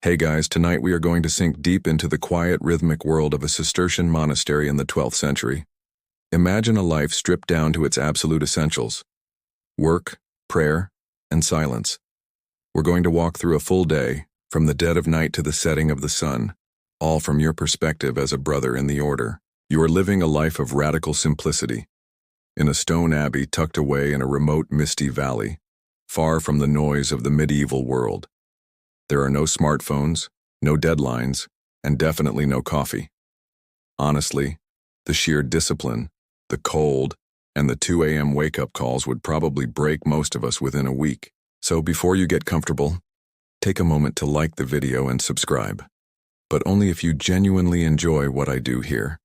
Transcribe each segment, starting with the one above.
Hey guys, tonight we are going to sink deep into the quiet, rhythmic world of a Cistercian monastery in the 12th century. Imagine a life stripped down to its absolute essentials: work, prayer, and silence. We're going to walk through a full day, from the dead of night to the setting of the sun, all from your perspective as a brother in the order. You are living a life of radical simplicity, in a stone abbey tucked away in a remote, misty valley, far from the noise of the medieval world. There are no smartphones, no deadlines, and definitely no coffee. Honestly, the sheer discipline, the cold, and the 2 a.m. wake-up calls would probably break most of us within a week. So before you get comfortable, take a moment to like the video and subscribe. But only if you genuinely enjoy what I do here.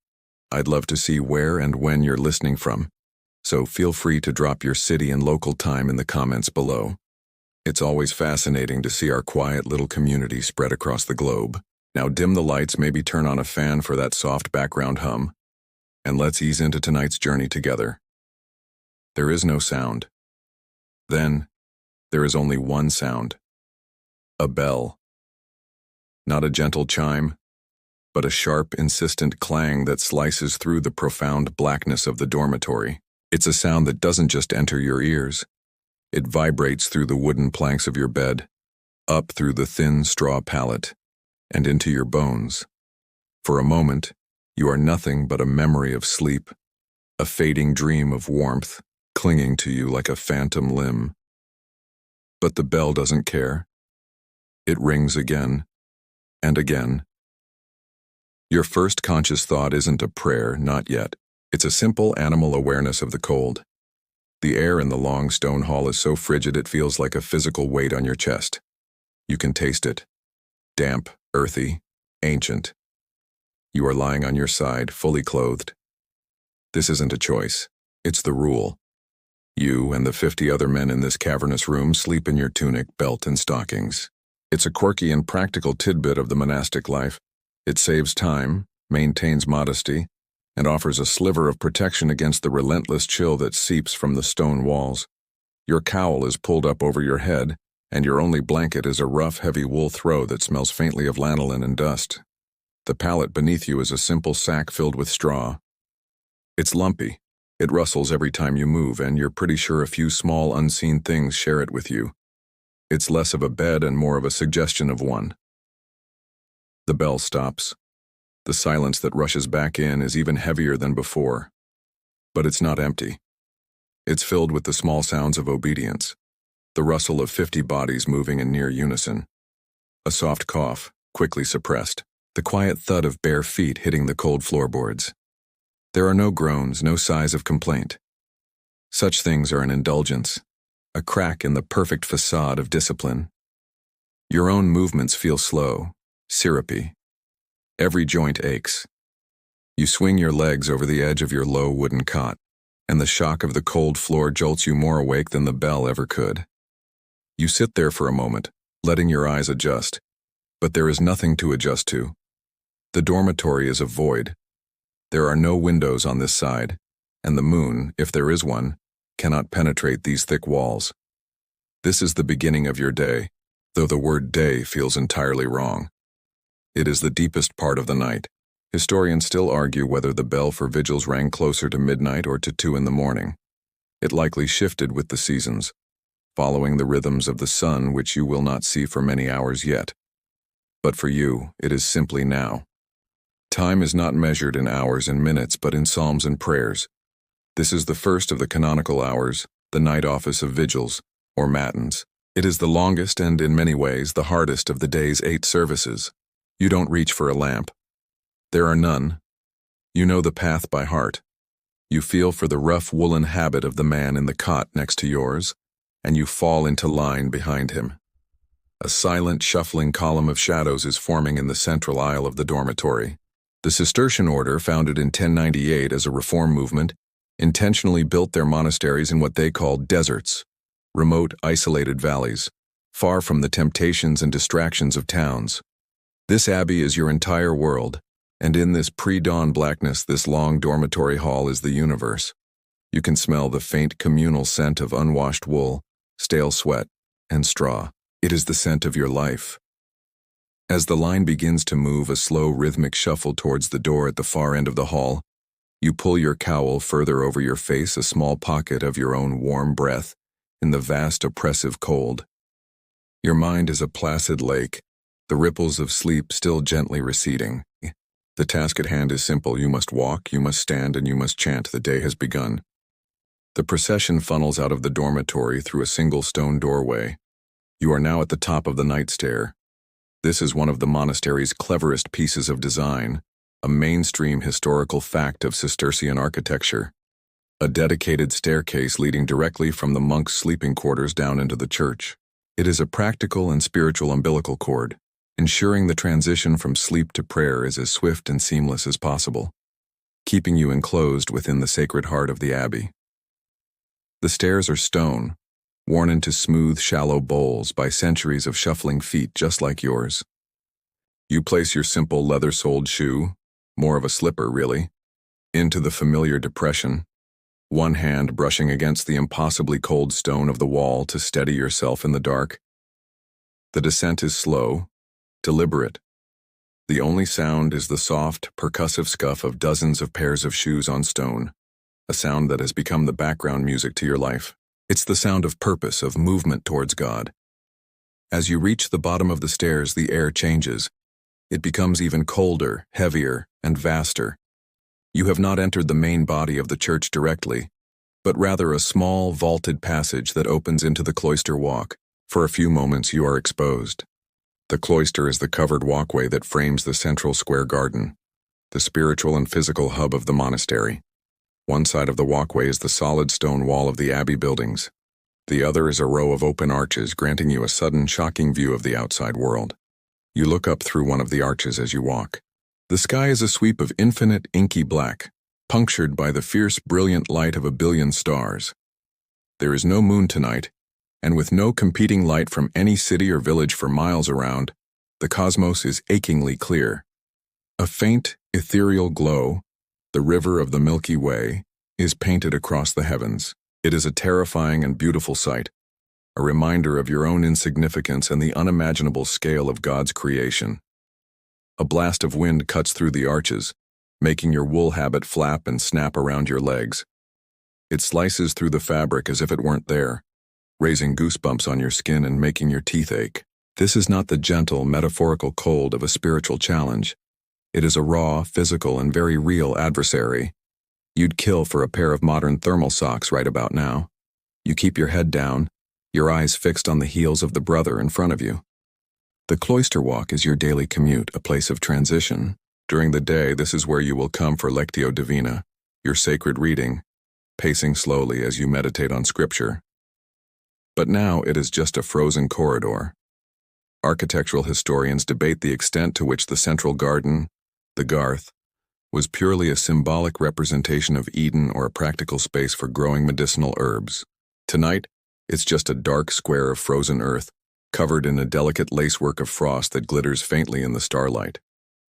I'd love to see where and when you're listening from, so feel free to drop your city and local time in the comments below. It's always fascinating to see our quiet little community spread across the globe. Now dim the lights, maybe turn on a fan for that soft background hum, and let's ease into tonight's journey together. There is no sound. Then, there is only one sound. A bell. Not a gentle chime, but a sharp, insistent clang that slices through the profound blackness of the dormitory. It's a sound that doesn't just enter your ears. It vibrates through the wooden planks of your bed, up through the thin straw pallet, and into your bones. For a moment, you are nothing but a memory of sleep, a fading dream of warmth, clinging to you like a phantom limb. But the bell doesn't care. It rings again, and again. Your first conscious thought isn't a prayer, not yet. It's a simple animal awareness of the cold. The air in the long stone hall is so frigid it feels like a physical weight on your chest. You can taste it. Damp, earthy, ancient. You are lying on your side, fully clothed. This isn't a choice. It's the rule. You and the 50 other men in this cavernous room sleep in your tunic, belt, and stockings. It's a quirky and practical tidbit of the monastic life. It saves time, maintains modesty, and offers a sliver of protection against the relentless chill that seeps from the stone walls. Your cowl is pulled up over your head, and your only blanket is a rough, heavy wool throw that smells faintly of lanolin and dust. The pallet beneath you is a simple sack filled with straw. It's lumpy. It rustles every time you move, and you're pretty sure a few small, unseen things share it with you. It's less of a bed and more of a suggestion of one. The bell stops. The silence that rushes back in is even heavier than before. But it's not empty. It's filled with the small sounds of obedience, the rustle of 50 bodies moving in near unison. A soft cough, quickly suppressed, the quiet thud of bare feet hitting the cold floorboards. There are no groans, no sighs of complaint. Such things are an indulgence, a crack in the perfect facade of discipline. Your own movements feel slow, syrupy. Every joint aches. You swing your legs over the edge of your low wooden cot, and the shock of the cold floor jolts you more awake than the bell ever could. You sit there for a moment, letting your eyes adjust, but there is nothing to adjust to. The dormitory is a void. There are no windows on this side, and the moon, if there is one, cannot penetrate these thick walls. This is the beginning of your day, though the word day feels entirely wrong. It is the deepest part of the night. Historians still argue whether the bell for vigils rang closer to midnight or to 2 in the morning. It likely shifted with the seasons, following the rhythms of the sun, which you will not see for many hours yet. But for you, it is simply now. Time is not measured in hours and minutes, but in psalms and prayers. This is the first of the canonical hours, the night office of vigils, or matins. It is the longest and, in many ways, the hardest of the day's 8 services. You don't reach for a lamp. There are none. You know the path by heart. You feel for the rough woolen habit of the man in the cot next to yours, and you fall into line behind him. A silent, shuffling column of shadows is forming in the central aisle of the dormitory. The Cistercian order, founded in 1098 as a reform movement, intentionally built their monasteries in what they called deserts, remote, isolated valleys, far from the temptations and distractions of towns. This abbey is your entire world, and in this pre-dawn blackness, this long dormitory hall is the universe. You can smell the faint communal scent of unwashed wool, stale sweat, and straw. It is the scent of your life. As the line begins to move a slow rhythmic shuffle towards the door at the far end of the hall, you pull your cowl further over your face, a small pocket of your own warm breath in the vast oppressive cold. Your mind is a placid lake, the ripples of sleep still gently receding. The task at hand is simple. You must walk, you must stand, and you must chant. The day has begun. The procession funnels out of the dormitory through a single stone doorway. You are now at the top of the night stair. This is one of the monastery's cleverest pieces of design, a mainstream historical fact of Cistercian architecture. A dedicated staircase leading directly from the monks' sleeping quarters down into the church. It is a practical and spiritual umbilical cord, ensuring the transition from sleep to prayer is as swift and seamless as possible, keeping you enclosed within the sacred heart of the abbey. The stairs are stone, worn into smooth, shallow bowls by centuries of shuffling feet just like yours. You place your simple leather-soled shoe, more of a slipper really, into the familiar depression, one hand brushing against the impossibly cold stone of the wall to steady yourself in the dark. The descent is slow, deliberate. The only sound is the soft, percussive scuff of dozens of pairs of shoes on stone, a sound that has become the background music to your life. It's the sound of purpose, of movement towards God. As you reach the bottom of the stairs, the air changes. It becomes even colder, heavier, and vaster. You have not entered the main body of the church directly, but rather a small, vaulted passage that opens into the cloister walk. For a few moments you are exposed. The cloister is the covered walkway that frames the central square garden, the spiritual and physical hub of the monastery. One side of the walkway is the solid stone wall of the abbey buildings. The other is a row of open arches, granting you a sudden, shocking view of the outside world. You look up through one of the arches as you walk. The sky is a sweep of infinite, inky black, punctured by the fierce, brilliant light of a billion stars. There is no moon tonight, and with no competing light from any city or village for miles around, the cosmos is achingly clear. A faint, ethereal glow, the river of the Milky Way, is painted across the heavens. It is a terrifying and beautiful sight, a reminder of your own insignificance and the unimaginable scale of God's creation. A blast of wind cuts through the arches, making your wool habit flap and snap around your legs. It slices through the fabric as if it weren't there, raising goosebumps on your skin and making your teeth ache. This is not the gentle, metaphorical cold of a spiritual challenge. It is a raw, physical, and very real adversary. You'd kill for a pair of modern thermal socks right about now. You keep your head down, your eyes fixed on the heels of the brother in front of you. The cloister walk is your daily commute, a place of transition. During the day, this is where you will come for Lectio Divina, your sacred reading, pacing slowly as you meditate on Scripture. But now it is just a frozen corridor. Architectural historians debate the extent to which the central garden, the garth, was purely a symbolic representation of Eden or a practical space for growing medicinal herbs. Tonight, it's just a dark square of frozen earth, covered in a delicate lacework of frost that glitters faintly in the starlight.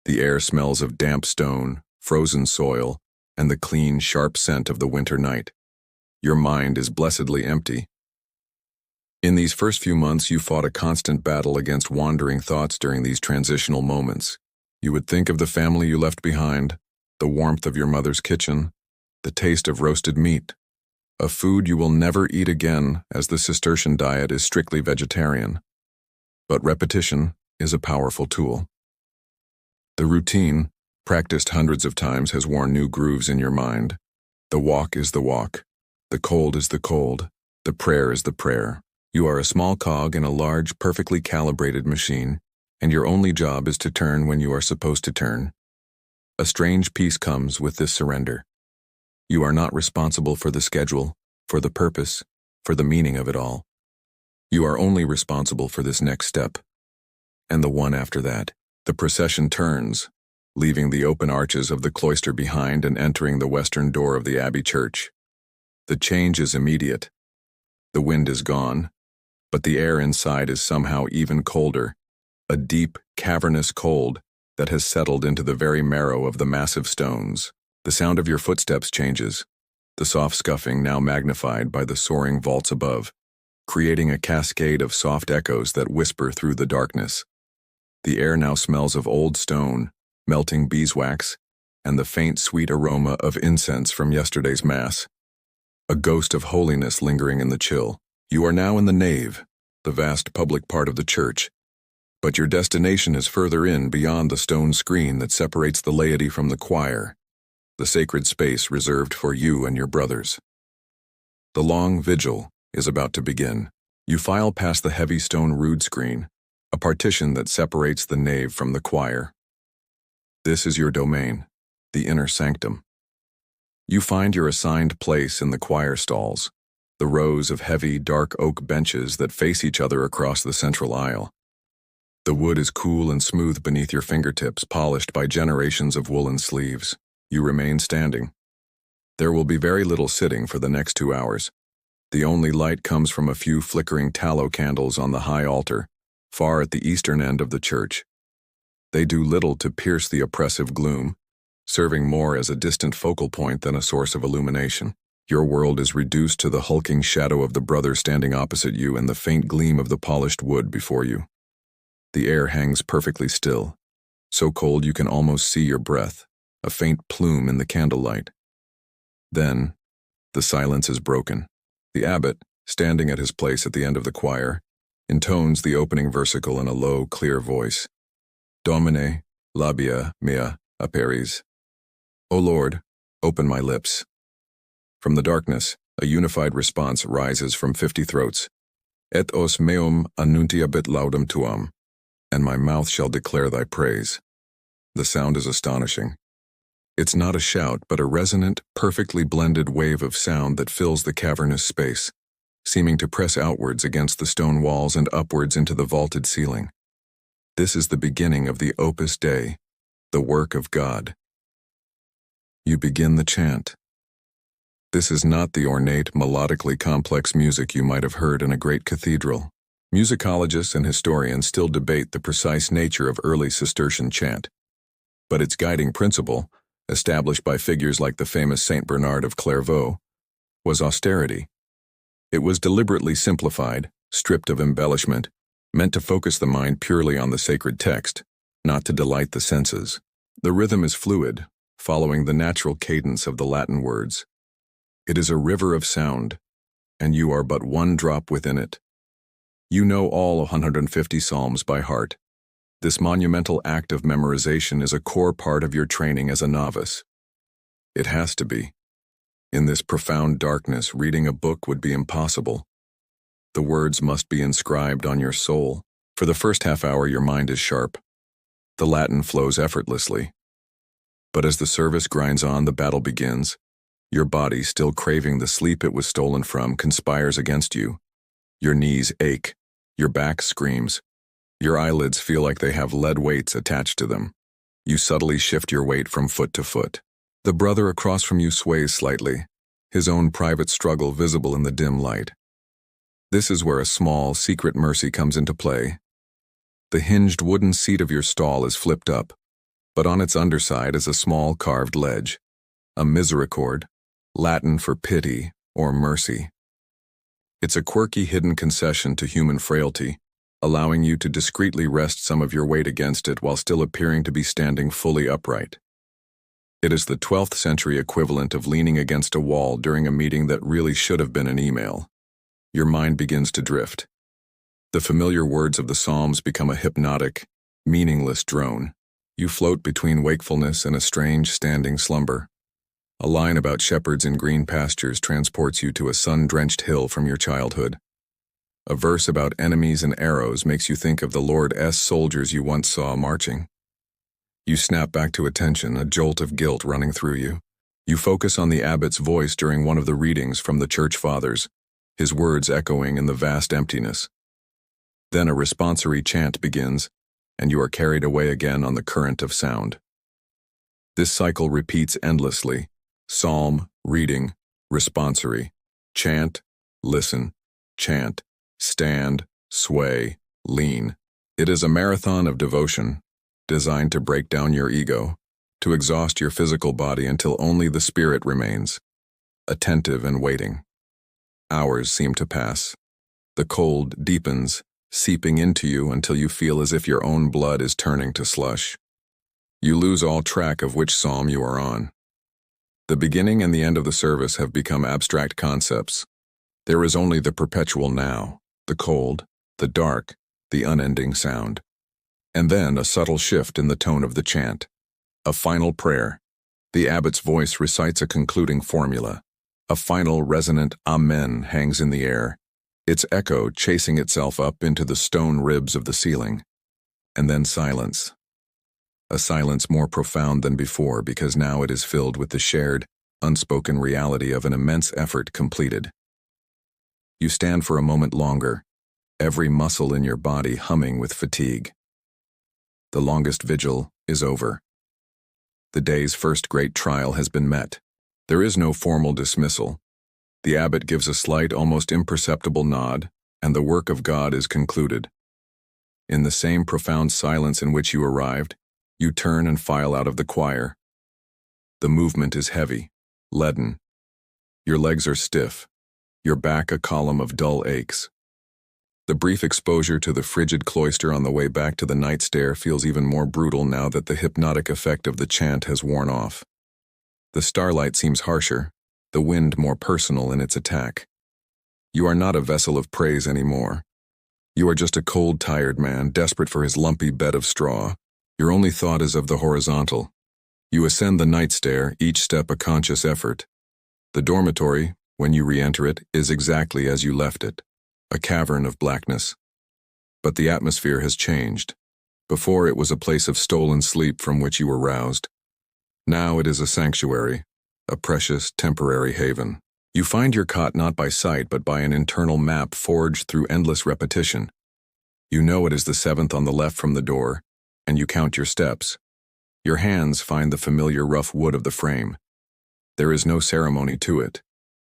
The air smells of damp stone, frozen soil, and the clean, sharp scent of the winter night. Your mind is blessedly empty. In these first few months, you fought a constant battle against wandering thoughts during these transitional moments. You would think of the family you left behind, the warmth of your mother's kitchen, the taste of roasted meat, a food you will never eat again as the Cistercian diet is strictly vegetarian. But repetition is a powerful tool. The routine, practiced hundreds of times, has worn new grooves in your mind. The walk is the walk. The cold is the cold. The prayer is the prayer. You are a small cog in a large, perfectly calibrated machine, and your only job is to turn when you are supposed to turn. A strange peace comes with this surrender. You are not responsible for the schedule, for the purpose, for the meaning of it all. You are only responsible for this next step, and the one after that. The procession turns, leaving the open arches of the cloister behind and entering the western door of the abbey church. The change is immediate. The wind is gone, but the air inside is somehow even colder, a deep, cavernous cold that has settled into the very marrow of the massive stones. The sound of your footsteps changes, the soft scuffing now magnified by the soaring vaults above, creating a cascade of soft echoes that whisper through the darkness. The air now smells of old stone, melting beeswax, and the faint sweet aroma of incense from yesterday's Mass. A ghost of holiness lingering in the chill. You are now in the nave, the vast public part of the church, but your destination is further in beyond the stone screen that separates the laity from the choir, the sacred space reserved for you and your brothers. The long vigil is about to begin. You file past the heavy stone rood screen, a partition that separates the nave from the choir. This is your domain, the inner sanctum. You find your assigned place in the choir stalls, the rows of heavy, dark oak benches that face each other across the central aisle. The wood is cool and smooth beneath your fingertips, polished by generations of woolen sleeves. You remain standing. There will be very little sitting for the next 2 hours. The only light comes from a few flickering tallow candles on the high altar, far at the eastern end of the church. They do little to pierce the oppressive gloom, serving more as a distant focal point than a source of illumination. Your world is reduced to the hulking shadow of the brother standing opposite you and the faint gleam of the polished wood before you. The air hangs perfectly still, so cold you can almost see your breath, a faint plume in the candlelight. Then, the silence is broken. The abbot, standing at his place at the end of the choir, intones the opening versicle in a low, clear voice. Domine, labia mea aperis. O Lord, open my lips. From the darkness, a unified response rises from 50 throats. Et os meum annuntiabit laudum tuam, and my mouth shall declare thy praise. The sound is astonishing. It's not a shout, but a resonant, perfectly blended wave of sound that fills the cavernous space, seeming to press outwards against the stone walls and upwards into the vaulted ceiling. This is the beginning of the Opus Dei, the work of God. You begin the chant. This is not the ornate, melodically complex music you might have heard in a great cathedral. Musicologists and historians still debate the precise nature of early Cistercian chant. But its guiding principle, established by figures like the famous Saint Bernard of Clairvaux, was austerity. It was deliberately simplified, stripped of embellishment, meant to focus the mind purely on the sacred text, not to delight the senses. The rhythm is fluid, following the natural cadence of the Latin words. It is a river of sound, and you are but one drop within it. You know all 150 psalms by heart. This monumental act of memorization is a core part of your training as a novice. It has to be. In this profound darkness, reading a book would be impossible. The words must be inscribed on your soul. For the first half hour, your mind is sharp. The Latin flows effortlessly. But as the service grinds on, the battle begins. Your body, still craving the sleep it was stolen from, conspires against you. Your knees ache. Your back screams. Your eyelids feel like they have lead weights attached to them. You subtly shift your weight from foot to foot. The brother across from you sways slightly, his own private struggle visible in the dim light. This is where a small, secret mercy comes into play. The hinged wooden seat of your stall is flipped up, but on its underside is a small carved ledge, a misericord, Latin for pity or mercy. It's a quirky hidden concession to human frailty, allowing you to discreetly rest some of your weight against it while still appearing to be standing fully upright. It is the 12th century equivalent of leaning against a wall during a meeting that really should have been an email. Your mind begins to drift. The familiar words of the Psalms become a hypnotic, meaningless drone. You float between wakefulness and a strange standing slumber. A line about shepherds in green pastures transports you to a sun-drenched hill from your childhood. A verse about enemies and arrows makes you think of the Lord's soldiers you once saw marching. You snap back to attention, a jolt of guilt running through you. You focus on the abbot's voice during one of the readings from the Church Fathers, his words echoing in the vast emptiness. Then a responsory chant begins, and you are carried away again on the current of sound. This cycle repeats endlessly. Psalm, reading, responsory, chant, listen, chant, stand, sway, lean. It is a marathon of devotion, designed to break down your ego, to exhaust your physical body until only the spirit remains, attentive and waiting. Hours seem to pass. The cold deepens, seeping into you until you feel as if your own blood is turning to slush. You lose all track of which psalm you are on. The beginning and the end of the service have become abstract concepts. There is only the perpetual now, the cold, the dark, the unending sound. And then a subtle shift in the tone of the chant. A final prayer. The abbot's voice recites a concluding formula. A final resonant Amen hangs in the air, its echo chasing itself up into the stone ribs of the ceiling. And then silence. A silence more profound than before because now it is filled with the shared, unspoken reality of an immense effort completed. You stand for a moment longer, every muscle in your body humming with fatigue. The longest vigil is over. The day's first great trial has been met. There is no formal dismissal. The abbot gives a slight, almost imperceptible nod, and the work of God is concluded. In the same profound silence in which you arrived, you turn and file out of the choir. The movement is heavy, leaden. Your legs are stiff, your back a column of dull aches. The brief exposure to the frigid cloister on the way back to the night stair feels even more brutal now that the hypnotic effect of the chant has worn off. The starlight seems harsher, the wind more personal in its attack. You are not a vessel of praise anymore. You are just a cold, tired man, desperate for his lumpy bed of straw. Your only thought is of the horizontal. You ascend the night stair, each step a conscious effort. The dormitory, when you re-enter it, is exactly as you left it, a cavern of blackness. But the atmosphere has changed. Before it was a place of stolen sleep from which you were roused. Now it is a sanctuary, a precious, temporary haven. You find your cot not by sight but by an internal map forged through endless repetition. You know it is the seventh on the left from the door, and you count your steps. Your hands find the familiar rough wood of the frame. There is no ceremony to it.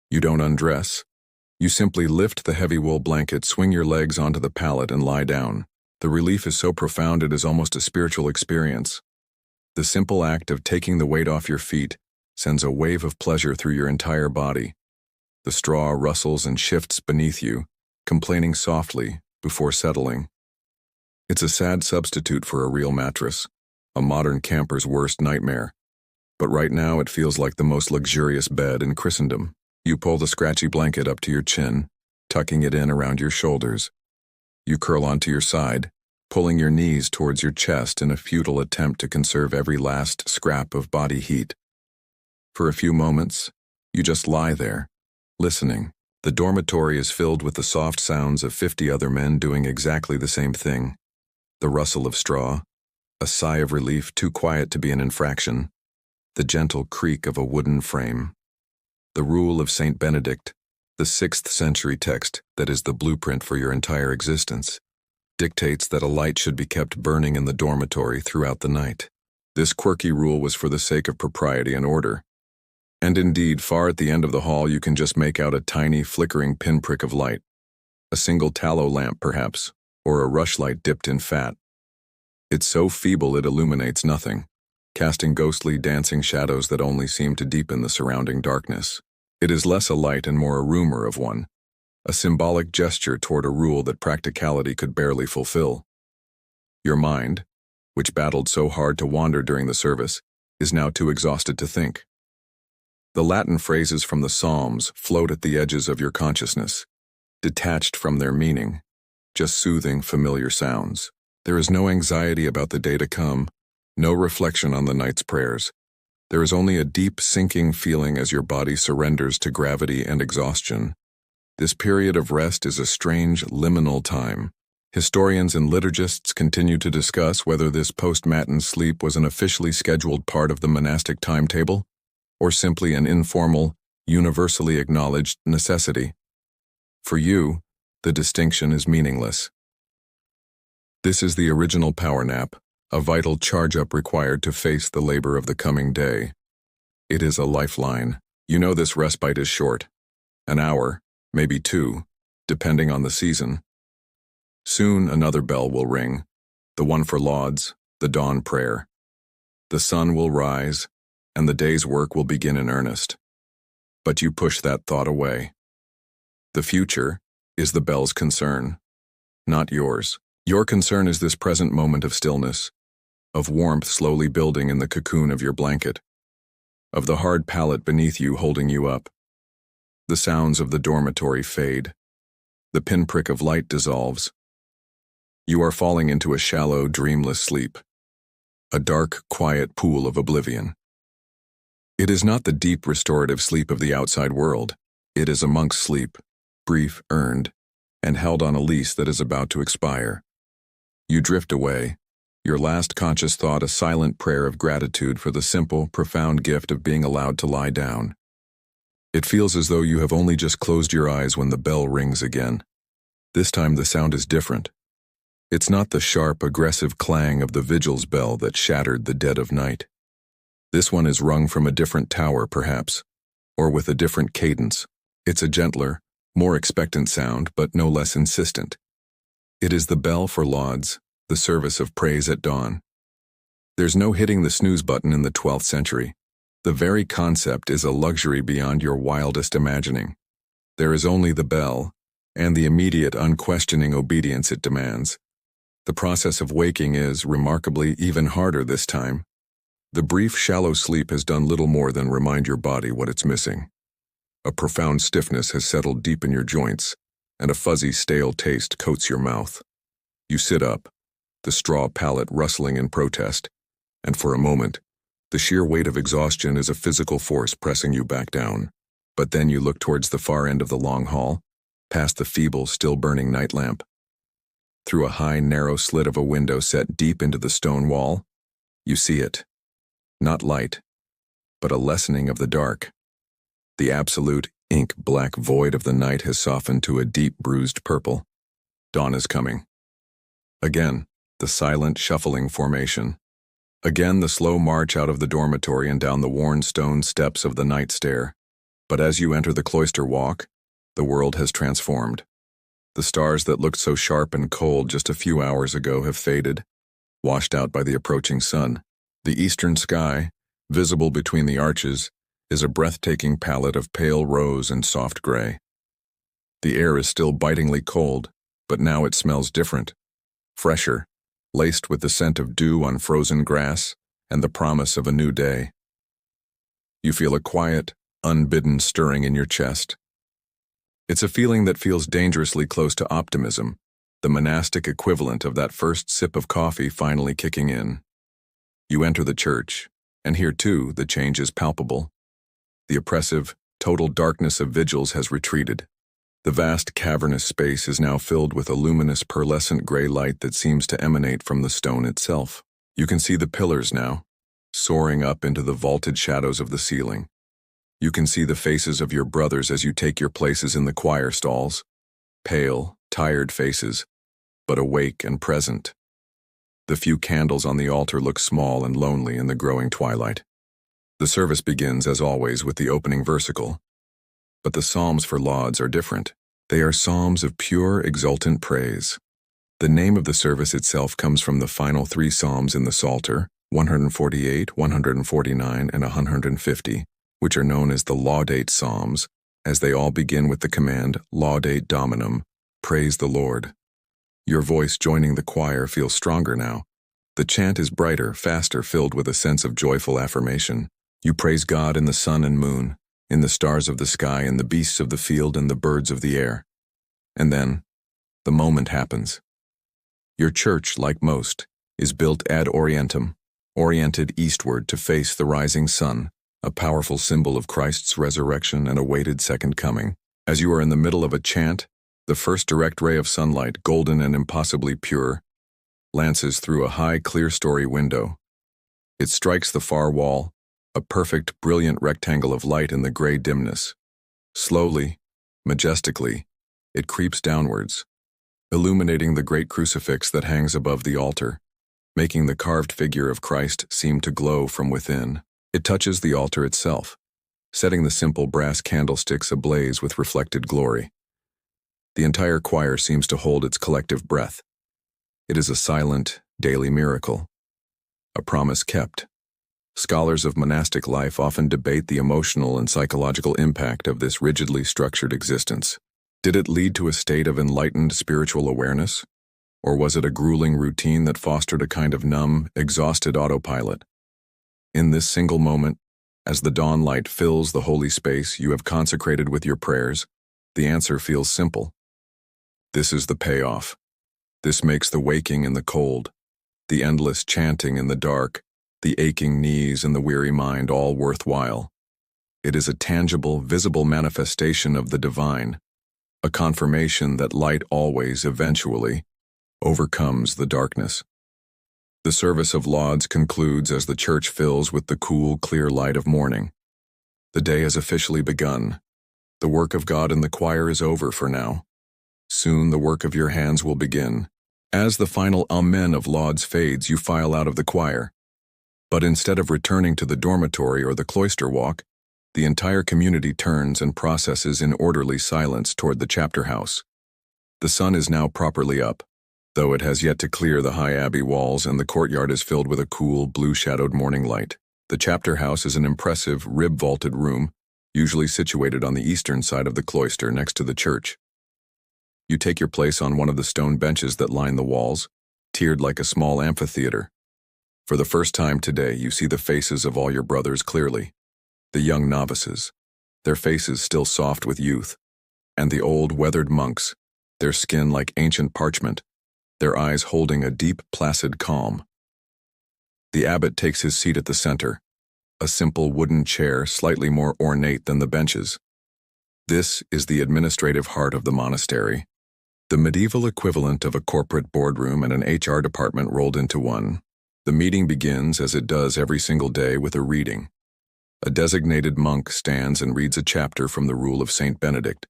You don't undress. You simply lift the heavy wool blanket, swing your legs onto the pallet, and lie down. The relief is so profound it is almost a spiritual experience. The simple act of taking the weight off your feet sends a wave of pleasure through your entire body. The straw rustles and shifts beneath you, complaining softly before settling. It's a sad substitute for a real mattress, a modern camper's worst nightmare. But right now it feels like the most luxurious bed in Christendom. You pull the scratchy blanket up to your chin, tucking it in around your shoulders. You curl onto your side, pulling your knees towards your chest in a futile attempt to conserve every last scrap of body heat. For a few moments, you just lie there, listening. The dormitory is filled with the soft sounds of 50 other men doing exactly the same thing. The rustle of straw, a sigh of relief too quiet to be an infraction, the gentle creak of a wooden frame. The rule of Saint Benedict, the 6th century text that is the blueprint for your entire existence, dictates that a light should be kept burning in the dormitory throughout the night. This quirky rule was for the sake of propriety and order. And indeed, far at the end of the hall you can just make out a tiny flickering pinprick of light. A single tallow lamp, perhaps, or a rushlight dipped in fat. It's so feeble it illuminates nothing, casting ghostly dancing shadows that only seem to deepen the surrounding darkness. It is less a light and more a rumor of one, a symbolic gesture toward a rule that practicality could barely fulfill. Your mind, which battled so hard to wander during the service, is now too exhausted to think. The Latin phrases from the Psalms float at the edges of your consciousness, detached from their meaning, just soothing, familiar sounds. There is no anxiety about the day to come, no reflection on the night's prayers. There is only a deep, sinking feeling as your body surrenders to gravity and exhaustion. This period of rest is a strange, liminal time. Historians and liturgists continue to discuss whether this post-matin sleep was an officially scheduled part of the monastic timetable, or simply an informal, universally acknowledged necessity. For you, the distinction is meaningless. This is the original power nap, a vital charge-up required to face the labor of the coming day. It is a lifeline. You know this respite is short. An hour, maybe 2, depending on the season. Soon another bell will ring, the one for lauds, the dawn prayer. The sun will rise, and the day's work will begin in earnest. But you push that thought away. The future is the bell's concern. not yours. Your concern is this present moment of stillness, of warmth slowly building in the cocoon of your blanket, of the hard pallet beneath you holding you up. The sounds of the dormitory fade. The pinprick of light dissolves. You are falling into a shallow, dreamless sleep, a dark, quiet pool of oblivion. It is not the deep, restorative sleep of the outside world. It is a monk's sleep, brief, earned, and held on a lease that is about to expire. You drift away, your last conscious thought a silent prayer of gratitude for the simple, profound gift of being allowed to lie down. It feels as though you have only just closed your eyes when the bell rings again. This time the sound is different. It's not the sharp, aggressive clang of the vigil's bell that shattered the dead of night. This one is rung from a different tower, perhaps, or with a different cadence. It's a gentler, more expectant sound, but no less insistent. It is the bell for lauds, the service of praise at dawn. There's no hitting the snooze button in the 12th century. The very concept is a luxury beyond your wildest imagining. There is only the bell, and the immediate, unquestioning obedience it demands. The process of waking is, remarkably, even harder this time. The brief, shallow sleep has done little more than remind your body what it's missing. A profound stiffness has settled deep in your joints, and a fuzzy, stale taste coats your mouth. You sit up, the straw pallet rustling in protest, and for a moment, the sheer weight of exhaustion is a physical force pressing you back down. But then you look towards the far end of the long hall, past the feeble, still-burning night lamp. Through a high, narrow slit of a window set deep into the stone wall, you see it. Not light, but a lessening of the dark. The absolute, ink-black void of the night has softened to a deep, bruised purple. Dawn is coming. Again, the silent, shuffling formation. Again, the slow march out of the dormitory and down the worn stone steps of the night stair. But as you enter the cloister walk, the world has transformed. The stars that looked so sharp and cold just a few hours ago have faded, washed out by the approaching sun. The eastern sky, visible between the arches, is a breathtaking palette of pale rose and soft gray. The air is still bitingly cold, but now it smells different, fresher, laced with the scent of dew on frozen grass and the promise of a new day. You feel a quiet, unbidden stirring in your chest. It's a feeling that feels dangerously close to optimism, the monastic equivalent of that first sip of coffee finally kicking in. You enter the church, and here too the change is palpable. The oppressive, total darkness of vigils has retreated. The vast cavernous space is now filled with a luminous pearlescent gray light that seems to emanate from the stone itself. You can see the pillars now, soaring up into the vaulted shadows of the ceiling. You can see the faces of your brothers as you take your places in the choir stalls, pale, tired faces, but awake and present. The few candles on the altar look small and lonely in the growing twilight. The service begins, as always, with the opening versicle. But the psalms for lauds are different. They are psalms of pure, exultant praise. The name of the service itself comes from the final three psalms in the Psalter, 148, 149, and 150, which are known as the Laudate Psalms, as they all begin with the command, Laudate Dominum, praise the Lord. Your voice joining the choir feels stronger now. The chant is brighter, faster, filled with a sense of joyful affirmation. You praise God in the sun and moon, in the stars of the sky and the beasts of the field and the birds of the air. And then, the moment happens. Your church, like most, is built ad orientem, oriented eastward to face the rising sun, a powerful symbol of Christ's resurrection and awaited second coming. As you are in the middle of a chant, the first direct ray of sunlight, golden and impossibly pure, lances through a high, clear-story window. It strikes the far wall, a perfect, brilliant rectangle of light in the gray dimness. Slowly, majestically, it creeps downwards, illuminating the great crucifix that hangs above the altar, making the carved figure of Christ seem to glow from within. It touches the altar itself, setting the simple brass candlesticks ablaze with reflected glory. The entire choir seems to hold its collective breath. It is a silent, daily miracle, a promise kept. Scholars of monastic life often debate the emotional and psychological impact of this rigidly structured existence. Did it lead to a state of enlightened spiritual awareness, Or was it a grueling routine that fostered a kind of numb, exhausted autopilot? In this single moment, as the dawn light fills the holy space you have consecrated with your prayers, the answer feels simple. This is the payoff. This makes the waking in the cold, the endless chanting in the dark, the aching knees and the weary mind all worthwhile. It is a tangible, visible manifestation of the divine, a confirmation that light always, eventually, overcomes the darkness. The service of lauds concludes as the church fills with the cool, clear light of morning. The day has officially begun. The work of God in the choir is over for now. Soon the work of your hands will begin. As the final Amen of lauds fades, you file out of the choir. But instead of returning to the dormitory or the cloister walk, the entire community turns and processes in orderly silence toward the chapter house. The sun is now properly up, though it has yet to clear the high abbey walls, and the courtyard is filled with a cool, blue-shadowed morning light. The chapter house is an impressive, rib-vaulted room, usually situated on the eastern side of the cloister next to the church. You take your place on one of the stone benches that line the walls, tiered like a small amphitheater. For the first time today, you see the faces of all your brothers clearly. The young novices, their faces still soft with youth, and the old, weathered monks, their skin like ancient parchment, their eyes holding a deep, placid calm. The abbot takes his seat at the center, a simple wooden chair slightly more ornate than the benches. This is the administrative heart of the monastery, the medieval equivalent of a corporate boardroom and an HR department rolled into one. The meeting begins, as it does every single day, with a reading. A designated monk stands and reads a chapter from the Rule of St. Benedict.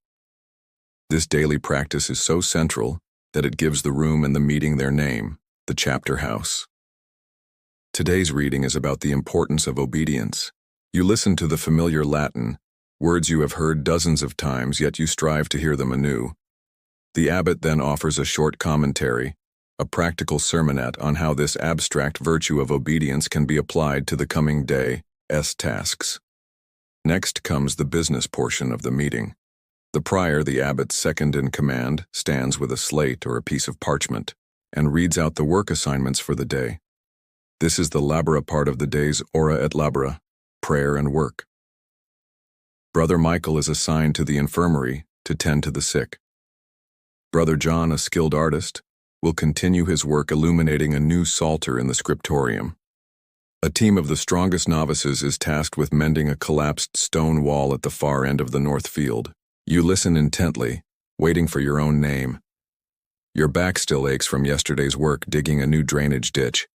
This daily practice is so central that it gives the room and the meeting their name, the chapter house. Today's reading is about the importance of obedience. You listen to the familiar Latin, words you have heard dozens of times, yet you strive to hear them anew. The abbot then offers a short commentary, a practical sermonette on how this abstract virtue of obedience can be applied to the coming day's tasks. Next comes the business portion of the meeting. The prior, the abbot's second in command, stands with a slate or a piece of parchment and reads out the work assignments for the day. This is the labora part of the day's ora et labora, prayer and work. Brother Michael is assigned to the infirmary to tend to the sick. Brother John, a skilled artist, will continue his work illuminating a new psalter in the scriptorium. A team of the strongest novices is tasked with mending a collapsed stone wall at the far end of the north field. You listen intently, waiting for your own name. Your back still aches from yesterday's work digging a new drainage ditch,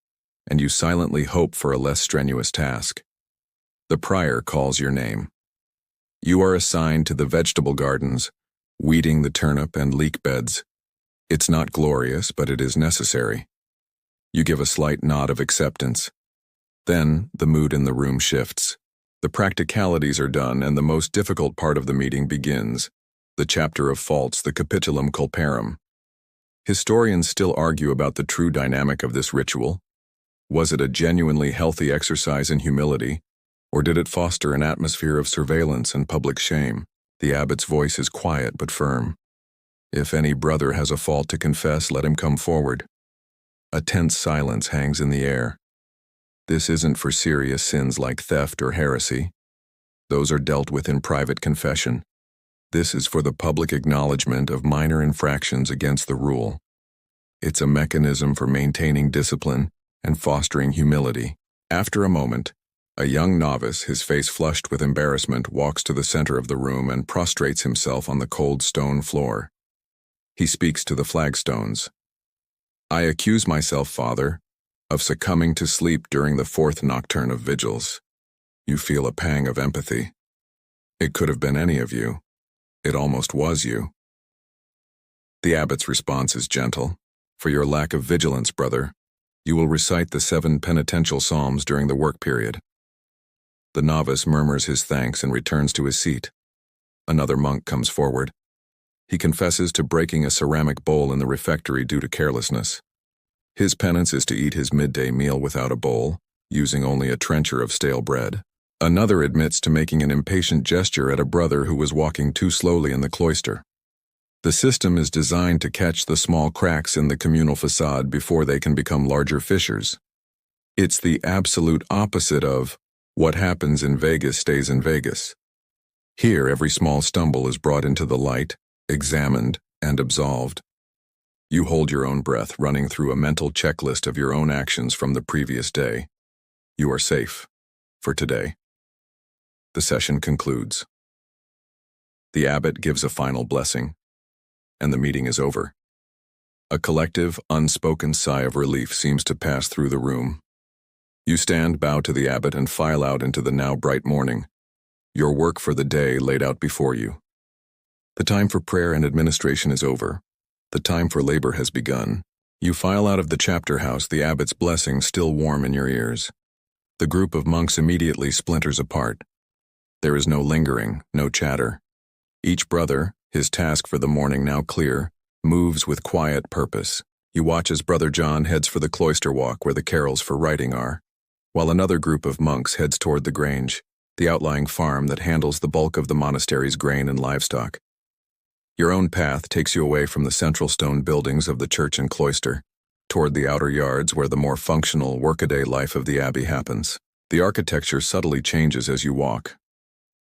and you silently hope for a less strenuous task. The prior calls your name. You are assigned to the vegetable gardens, weeding the turnip and leek beds. It's not glorious, but it is necessary. You give a slight nod of acceptance. Then, the mood in the room shifts. The practicalities are done, and the most difficult part of the meeting begins, the chapter of faults, the capitulum culparum. Historians still argue about the true dynamic of this ritual. Was it a genuinely healthy exercise in humility, or did it foster an atmosphere of surveillance and public shame? The abbot's voice is quiet but firm. If any brother has a fault to confess, let him come forward. A tense silence hangs in the air. This isn't for serious sins like theft or heresy. Those are dealt with in private confession. This is for the public acknowledgement of minor infractions against the rule. It's a mechanism for maintaining discipline and fostering humility. After a moment, a young novice, his face flushed with embarrassment, walks to the center of the room and prostrates himself on the cold stone floor. He speaks to the flagstones. I accuse myself, Father, of succumbing to sleep during the fourth nocturne of vigils. You feel a pang of empathy. It could have been any of you. It almost was you. The abbot's response is gentle. For your lack of vigilance, brother, you will recite the 7 penitential psalms during the work period. The novice murmurs his thanks and returns to his seat. Another monk comes forward. He confesses to breaking a ceramic bowl in the refectory due to carelessness. His penance is to eat his midday meal without a bowl, using only a trencher of stale bread. Another admits to making an impatient gesture at a brother who was walking too slowly in the cloister. The system is designed to catch the small cracks in the communal facade before they can become larger fissures. It's the absolute opposite of what happens in Vegas stays in Vegas. Here, every small stumble is brought into the light, examined, and absolved. You hold your own breath, running through a mental checklist of your own actions from the previous day. You are safe for today. The session concludes. The abbot gives a final blessing, and the meeting is over. A collective, unspoken sigh of relief seems to pass through the room. You stand, bow to the abbot, and file out into the now bright morning, your work for the day laid out before you. The time for prayer and administration is over. The time for labor has begun. You file out of the chapter house, the abbot's blessing still warm in your ears. The group of monks immediately splinters apart. There is no lingering, no chatter. Each brother, his task for the morning now clear, moves with quiet purpose. You watch as Brother John heads for the Cloister walk where the carols for writing are, while another group of monks heads toward the grange, the outlying farm that handles the bulk of the monastery's grain and livestock. Your own path takes you away from the central stone buildings of the church and cloister, toward the outer yards where the more functional, workaday life of the abbey happens. The architecture subtly changes as you walk.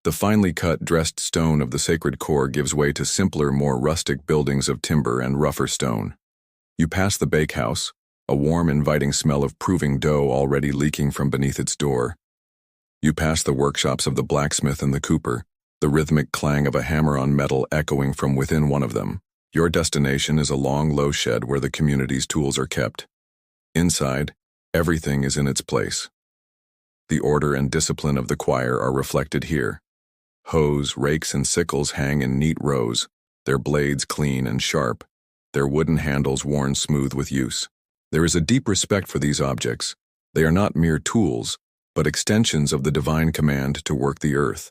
The finely cut, dressed stone of the sacred core gives way to simpler, more rustic buildings of timber and rougher stone. You pass the bakehouse, a warm, inviting smell of proving dough already leaking from beneath its door. You pass the workshops of the blacksmith and the cooper, the rhythmic clang of a hammer on metal echoing from within one of them. Your destination is a long, low shed where the community's tools are kept. Inside, everything is in its place. The order and discipline of the choir are reflected here. Hoes, rakes, and sickles hang in neat rows, their blades clean and sharp, their wooden handles worn smooth with use. There is a deep respect for these objects. They are not mere tools, but extensions of the divine command to work the earth.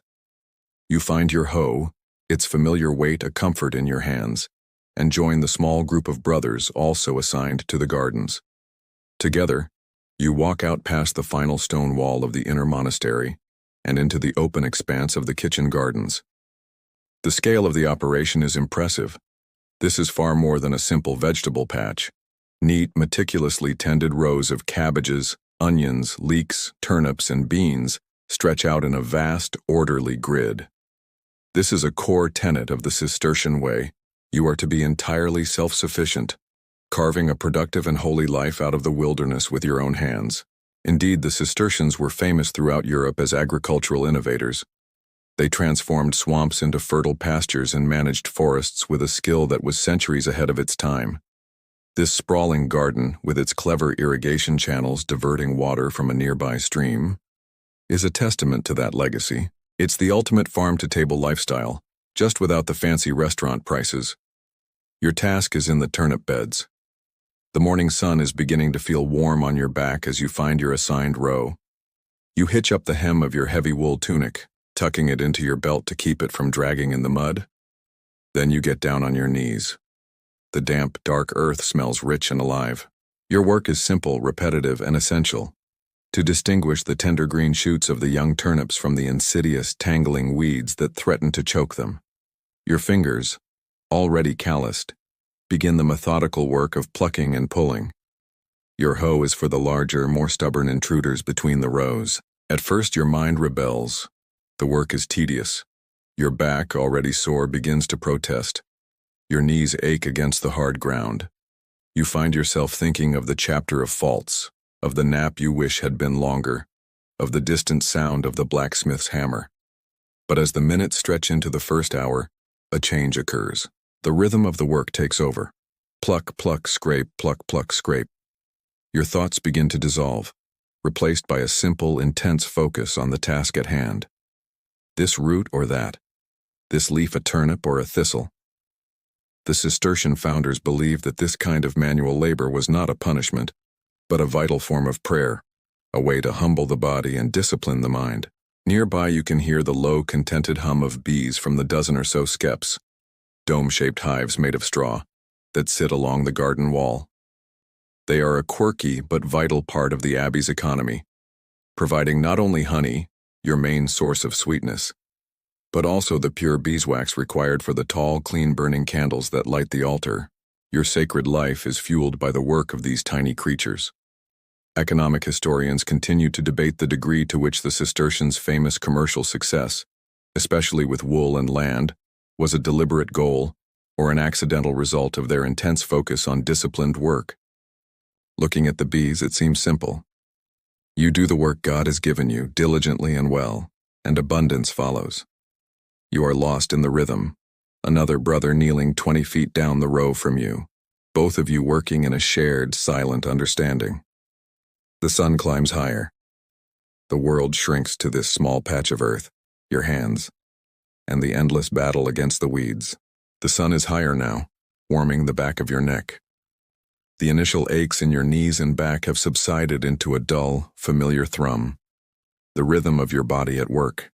You find your hoe, its familiar weight a comfort in your hands, and join the small group of brothers also assigned to the gardens. Together, you walk out past the final stone wall of the inner monastery and into the open expanse of the kitchen gardens. The scale of the operation is impressive. This is far more than a simple vegetable patch. Neat, meticulously tended rows of cabbages, onions, leeks, turnips, and beans stretch out in a vast, orderly grid. This is a core tenet of the Cistercian way. You are to be entirely self-sufficient, carving a productive and holy life out of the wilderness with your own hands. Indeed, the Cistercians were famous throughout Europe as agricultural innovators. They transformed swamps into fertile pastures and managed forests with a skill that was centuries ahead of its time. This sprawling garden, with its clever irrigation channels diverting water from a nearby stream, is a testament to that legacy. It's the ultimate farm-to-table lifestyle, just without the fancy restaurant prices. Your task is in the turnip beds. The morning sun is beginning to feel warm on your back as you find your assigned row. You hitch up the hem of your heavy wool tunic, tucking it into your belt to keep it from dragging in the mud. Then you get down on your knees. The damp, dark earth smells rich and alive. Your work is simple, repetitive, and essential. To distinguish the tender green shoots of the young turnips from the insidious, tangling weeds that threaten to choke them. Your fingers, already calloused, begin the methodical work of plucking and pulling. Your hoe is for the larger, more stubborn intruders between the rows. At first your mind rebels. The work is tedious. Your back, already sore, begins to protest. Your knees ache against the hard ground. You find yourself thinking of the chapter of faults, of the nap you wish had been longer, of the distant sound of the blacksmith's hammer. But as the minutes stretch into the first hour, a change occurs. The rhythm of the work takes over. Pluck, pluck, scrape, pluck, pluck, scrape. Your thoughts begin to dissolve, replaced by a simple, intense focus on the task at hand. This root or that, this leaf a turnip or a thistle. The Cistercian founders believed that this kind of manual labor was not a punishment, but a vital form of prayer, a way to humble the body and discipline the mind. Nearby you can hear the low, contented hum of bees from the dozen or so skeps, dome-shaped hives made of straw, that sit along the garden wall. They are a quirky but vital part of the abbey's economy, providing not only honey, your main source of sweetness, but also the pure beeswax required for the tall, clean-burning candles that light the altar. Your sacred life is fueled by the work of these tiny creatures. Economic historians continue to debate the degree to which the Cistercians' famous commercial success, especially with wool and land, was a deliberate goal or an accidental result of their intense focus on disciplined work. Looking at the bees, it seems simple. You do the work God has given you diligently and well, and abundance follows. You are lost in the rhythm, another brother kneeling 20 feet down the row from you, both of you working in a shared, silent understanding. The sun climbs higher. The world shrinks to this small patch of earth, your hands, and the endless battle against the weeds. The sun is higher now, warming the back of your neck. The initial aches in your knees and back have subsided into a dull, familiar thrum, the rhythm of your body at work.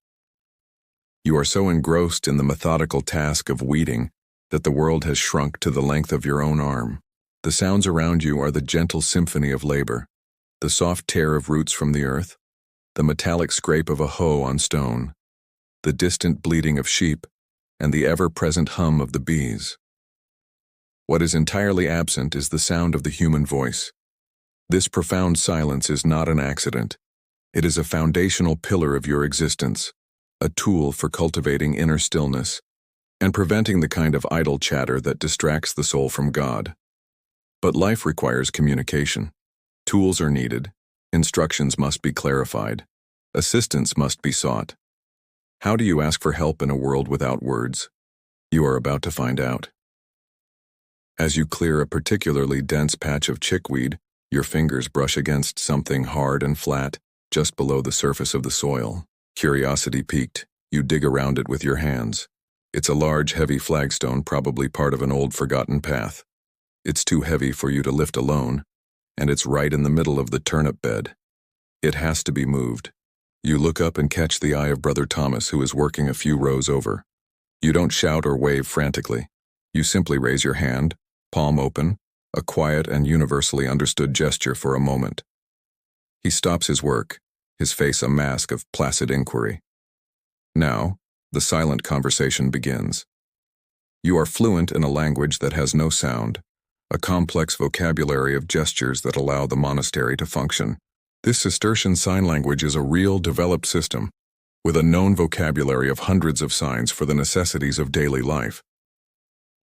You are so engrossed in the methodical task of weeding that the world has shrunk to the length of your own arm. The sounds around you are the gentle symphony of labor, the soft tear of roots from the earth, the metallic scrape of a hoe on stone, the distant bleating of sheep, and the ever-present hum of the bees. What is entirely absent is the sound of the human voice. This profound silence is not an accident. It is a foundational pillar of your existence, a tool for cultivating inner stillness and preventing the kind of idle chatter that distracts the soul from God. But life requires communication. Tools are needed, instructions must be clarified, assistance must be sought. How do you ask for help in a world without words? You are about to find out. As you clear a particularly dense patch of chickweed, your fingers brush against something hard and flat just below the surface of the soil. Curiosity piqued, you dig around it with your hands. It's a large, heavy flagstone, probably part of an old, forgotten path. It's too heavy for you to lift alone, and it's right in the middle of the turnip bed. It has to be moved. You look up and catch the eye of Brother Thomas, who is working a few rows over. You don't shout or wave frantically. You simply raise your hand, palm open, a quiet and universally understood gesture for a moment. He stops his work, his face a mask of placid inquiry. Now, the silent conversation begins. You are fluent in a language that has no sound, a complex vocabulary of gestures that allow the monastery to function. This Cistercian sign language is a real, developed system, with a known vocabulary of hundreds of signs for the necessities of daily life.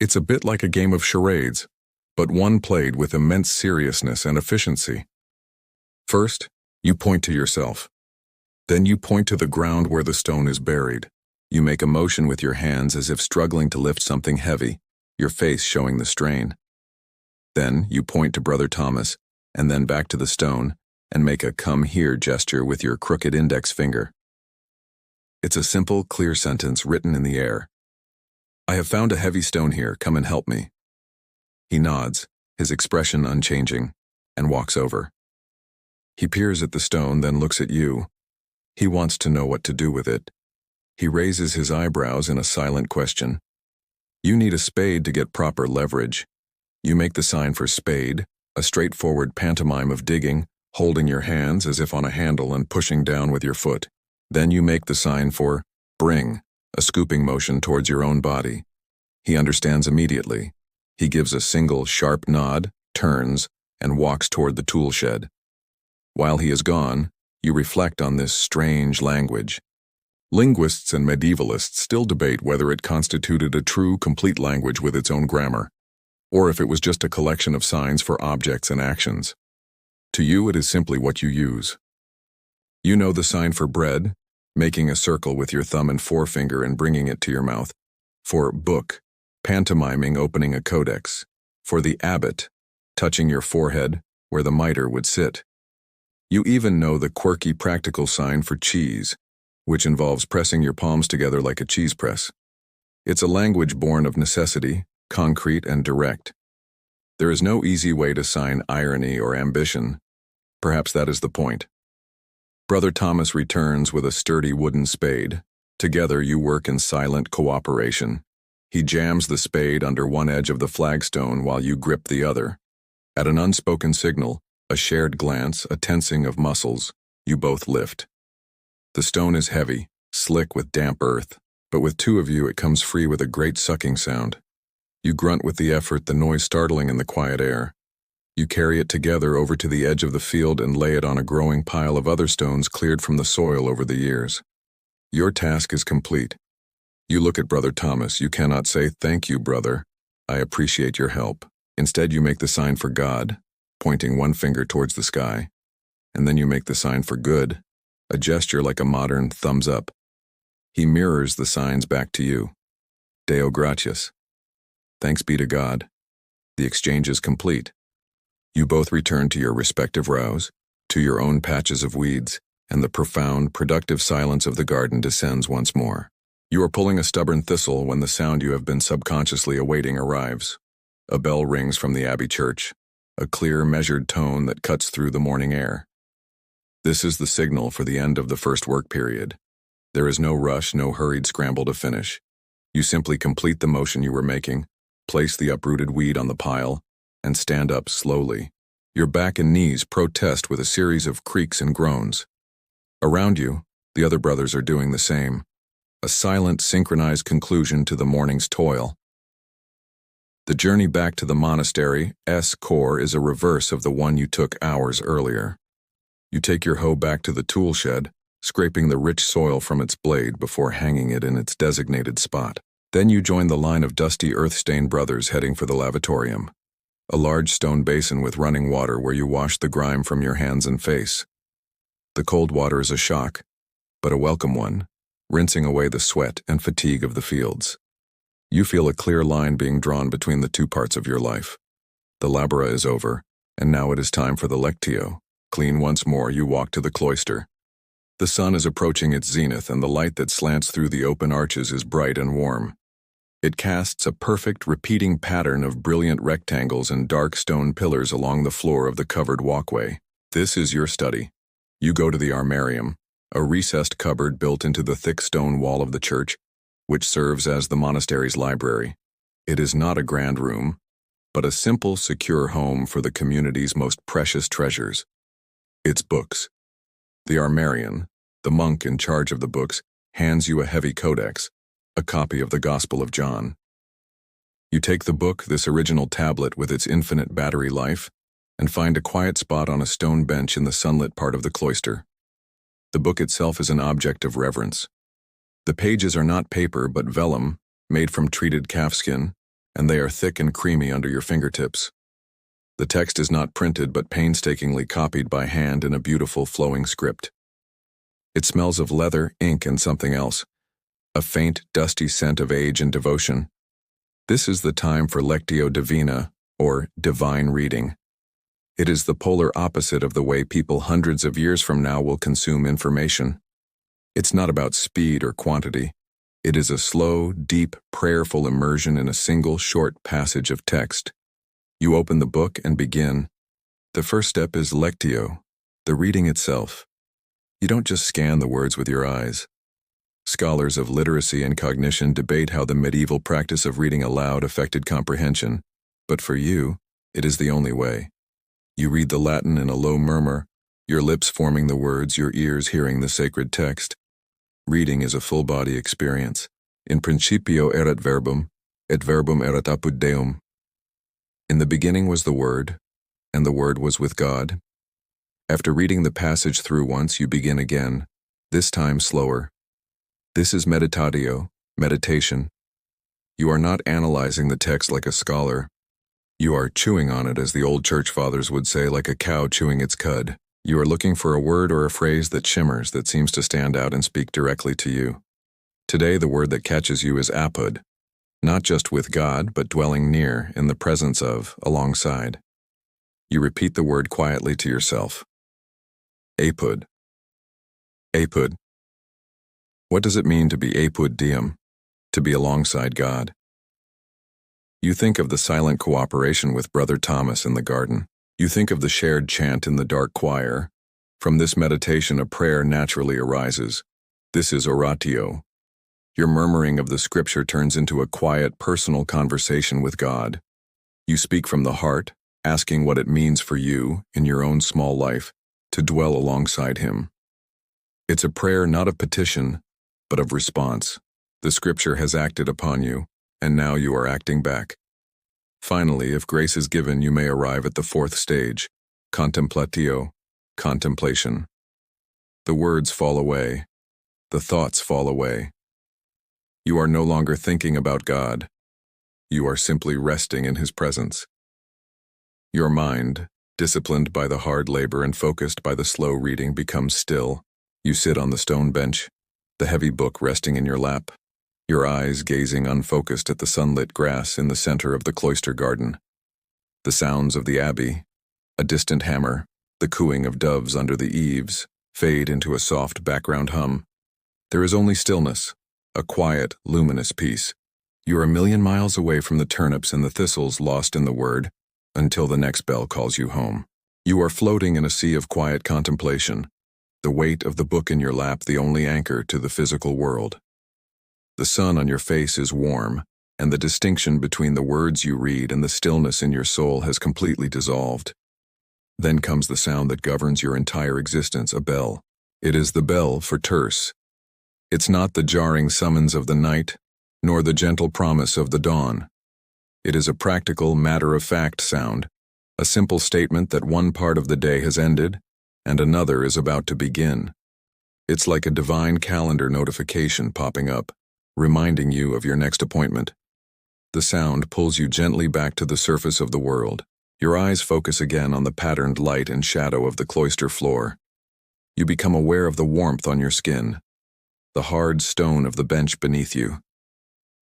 It's a bit like a game of charades, but one played with immense seriousness and efficiency. First, you point to yourself. Then you point to the ground where the stone is buried. You make a motion with your hands as if struggling to lift something heavy, your face showing the strain. Then you point to Brother Thomas, and then back to the stone, and make a come here gesture with your crooked index finger. It's a simple, clear sentence written in the air. I have found a heavy stone here, come and help me. He nods, his expression unchanging, and walks over. He peers at the stone, then looks at you. He wants to know what to do with it. He raises his eyebrows in a silent question. You need a spade to get proper leverage. You make the sign for spade, a straightforward pantomime of digging, holding your hands as if on a handle and pushing down with your foot. Then you make the sign for bring, a scooping motion towards your own body. He understands immediately. He gives a single sharp nod, turns, and walks toward the tool shed. While he is gone, you reflect on this strange language. Linguists and medievalists still debate whether it constituted a true, complete language with its own grammar, or if it was just a collection of signs for objects and actions. To you, it is simply what you use. You know the sign for bread, making a circle with your thumb and forefinger and bringing it to your mouth. For book, pantomiming opening a codex. For the abbot, touching your forehead where the mitre would sit. You even know the quirky practical sign for cheese, which involves pressing your palms together like a cheese press. It's a language born of necessity, concrete and direct. There is no easy way to sign irony or ambition. Perhaps that is the point. Brother Thomas returns with a sturdy wooden spade. Together you work in silent cooperation. He jams the spade under one edge of the flagstone while you grip the other. At an unspoken signal, a shared glance, a tensing of muscles, you both lift. The stone is heavy, slick with damp earth, But with two of you, it comes free with a great sucking sound. You grunt with the effort, the noise startling in the quiet air. You carry it together over to the edge of the field and lay it on a growing pile of other stones cleared from the soil over the years. Your task is complete. You look at Brother Thomas. You cannot say, "Thank you, brother. I appreciate your help." Instead, you make the sign for God, pointing one finger towards the sky. And then you make the sign for good, a gesture like a modern thumbs up. He mirrors the signs back to you. Deo gratias. Thanks be to God. The exchange is complete. You both return to your respective rows, to your own patches of weeds, and the profound, productive silence of the garden descends once more. You are pulling a stubborn thistle when the sound you have been subconsciously awaiting arrives. A bell rings from the Abbey church, a clear, measured tone that cuts through the morning air. This is the signal for the end of the first work period. There is no rush, no hurried scramble to finish. You simply complete the motion you were making, place the uprooted weed on the pile, and stand up slowly. Your back and knees protest with a series of creaks and groans. Around you, the other brothers are doing the same. A silent, synchronized conclusion to the morning's toil. The journey back to the monastery's core is a reverse of the one you took hours earlier. You take your hoe back to the tool shed, scraping the rich soil from its blade before hanging it in its designated spot. Then you join the line of dusty earth-stained brothers heading for the lavatorium, a large stone basin with running water where you wash the grime from your hands and face. The cold water is a shock, but a welcome one, rinsing away the sweat and fatigue of the fields. You feel a clear line being drawn between the two parts of your life. The labora is over, and now it is time for the lectio. Clean once more, you walk to the cloister. The sun is approaching its zenith, and the light that slants through the open arches is bright and warm. It casts a perfect, repeating pattern of brilliant rectangles and dark stone pillars along the floor of the covered walkway. This is your study. You go to the armarium, a recessed cupboard built into the thick stone wall of the church, which serves as the monastery's library. It is not a grand room, but a simple, secure home for the community's most precious treasures. Its books. The armarian, the monk in charge of the books, hands you a heavy codex, a copy of the Gospel of John. You take the book, this original tablet with its infinite battery life, and find a quiet spot on a stone bench in the sunlit part of the cloister. The book itself is an object of reverence. The pages are not paper but vellum, made from treated calfskin, and they are thick and creamy under your fingertips. The text is not printed but painstakingly copied by hand in a beautiful flowing script. It smells of leather, ink, and something else, a faint, dusty scent of age and devotion. This is the time for Lectio Divina, or divine reading. It is the polar opposite of the way people hundreds of years from now will consume information. It's not about speed or quantity. It is a slow, deep, prayerful immersion in a single short passage of text. You open the book and begin. The first step is Lectio, the reading itself. You don't just scan the words with your eyes. Scholars of literacy and cognition debate how the medieval practice of reading aloud affected comprehension, but for you, it is the only way. You read the Latin in a low murmur, your lips forming the words, your ears hearing the sacred text. Reading is a full-body experience. In principio erat verbum, et verbum erat apud Deum. In the beginning was the Word, and the Word was with God. After reading the passage through once, you begin again, this time slower. This is meditatio, meditation. You are not analyzing the text like a scholar. You are chewing on it, as the old church fathers would say, like a cow chewing its cud. You are looking for a word or a phrase that shimmers, that seems to stand out and speak directly to you. Today, the word that catches you is apud, not just with God, but dwelling near, in the presence of, alongside. You repeat the word quietly to yourself. Apud. Apud. What does it mean to be apud Deum, to be alongside God? You think of the silent cooperation with Brother Thomas in the garden. You think of the shared chant in the dark choir. From this meditation, a prayer naturally arises. This is oratio. Your murmuring of the scripture turns into a quiet, personal conversation with God. You speak from the heart, asking what it means for you, in your own small life, to dwell alongside Him. It's a prayer not of petition, but of response. The scripture has acted upon you, and now you are acting back. Finally, if grace is given, you may arrive at the fourth stage, contemplatio, contemplation. The words fall away. The thoughts fall away. You are no longer thinking about God. You are simply resting in His presence. Your mind, disciplined by the hard labor and focused by the slow reading, becomes still. You sit on the stone bench, the heavy book resting in your lap, your eyes gazing unfocused at the sunlit grass in the center of the cloister garden. The sounds of the abbey, a distant hammer, the cooing of doves under the eaves, fade into a soft background hum. There is only stillness, a quiet, luminous peace. You are a million miles away from the turnips and the thistles, lost in the Word, until the next bell calls you home. You are floating in a sea of quiet contemplation, the weight of the book in your lap the only anchor to the physical world. The sun on your face is warm, and the distinction between the words you read and the stillness in your soul has completely dissolved. Then comes the sound that governs your entire existence, a bell. It is the bell for terce. It's not the jarring summons of the night, nor the gentle promise of the dawn. It is a practical, matter-of-fact sound, a simple statement that one part of the day has ended and another is about to begin. It's like a divine calendar notification popping up, reminding you of your next appointment. The sound pulls you gently back to the surface of the world. Your eyes focus again on the patterned light and shadow of the cloister floor. You become aware of the warmth on your skin, the hard stone of the bench beneath you,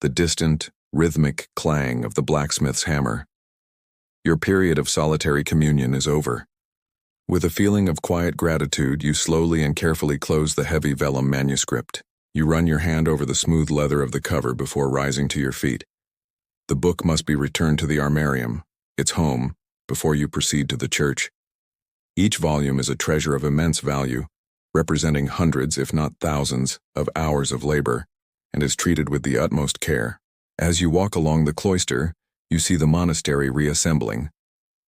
the distant, rhythmic clang of the blacksmith's hammer. Your period of solitary communion is over. With a feeling of quiet gratitude, you slowly and carefully close the heavy vellum manuscript. You run your hand over the smooth leather of the cover before rising to your feet. The book must be returned to the armarium, its home, before you proceed to the church. Each volume is a treasure of immense value, representing hundreds, if not thousands, of hours of labor, and is treated with the utmost care. As you walk along the cloister, you see the monastery reassembling.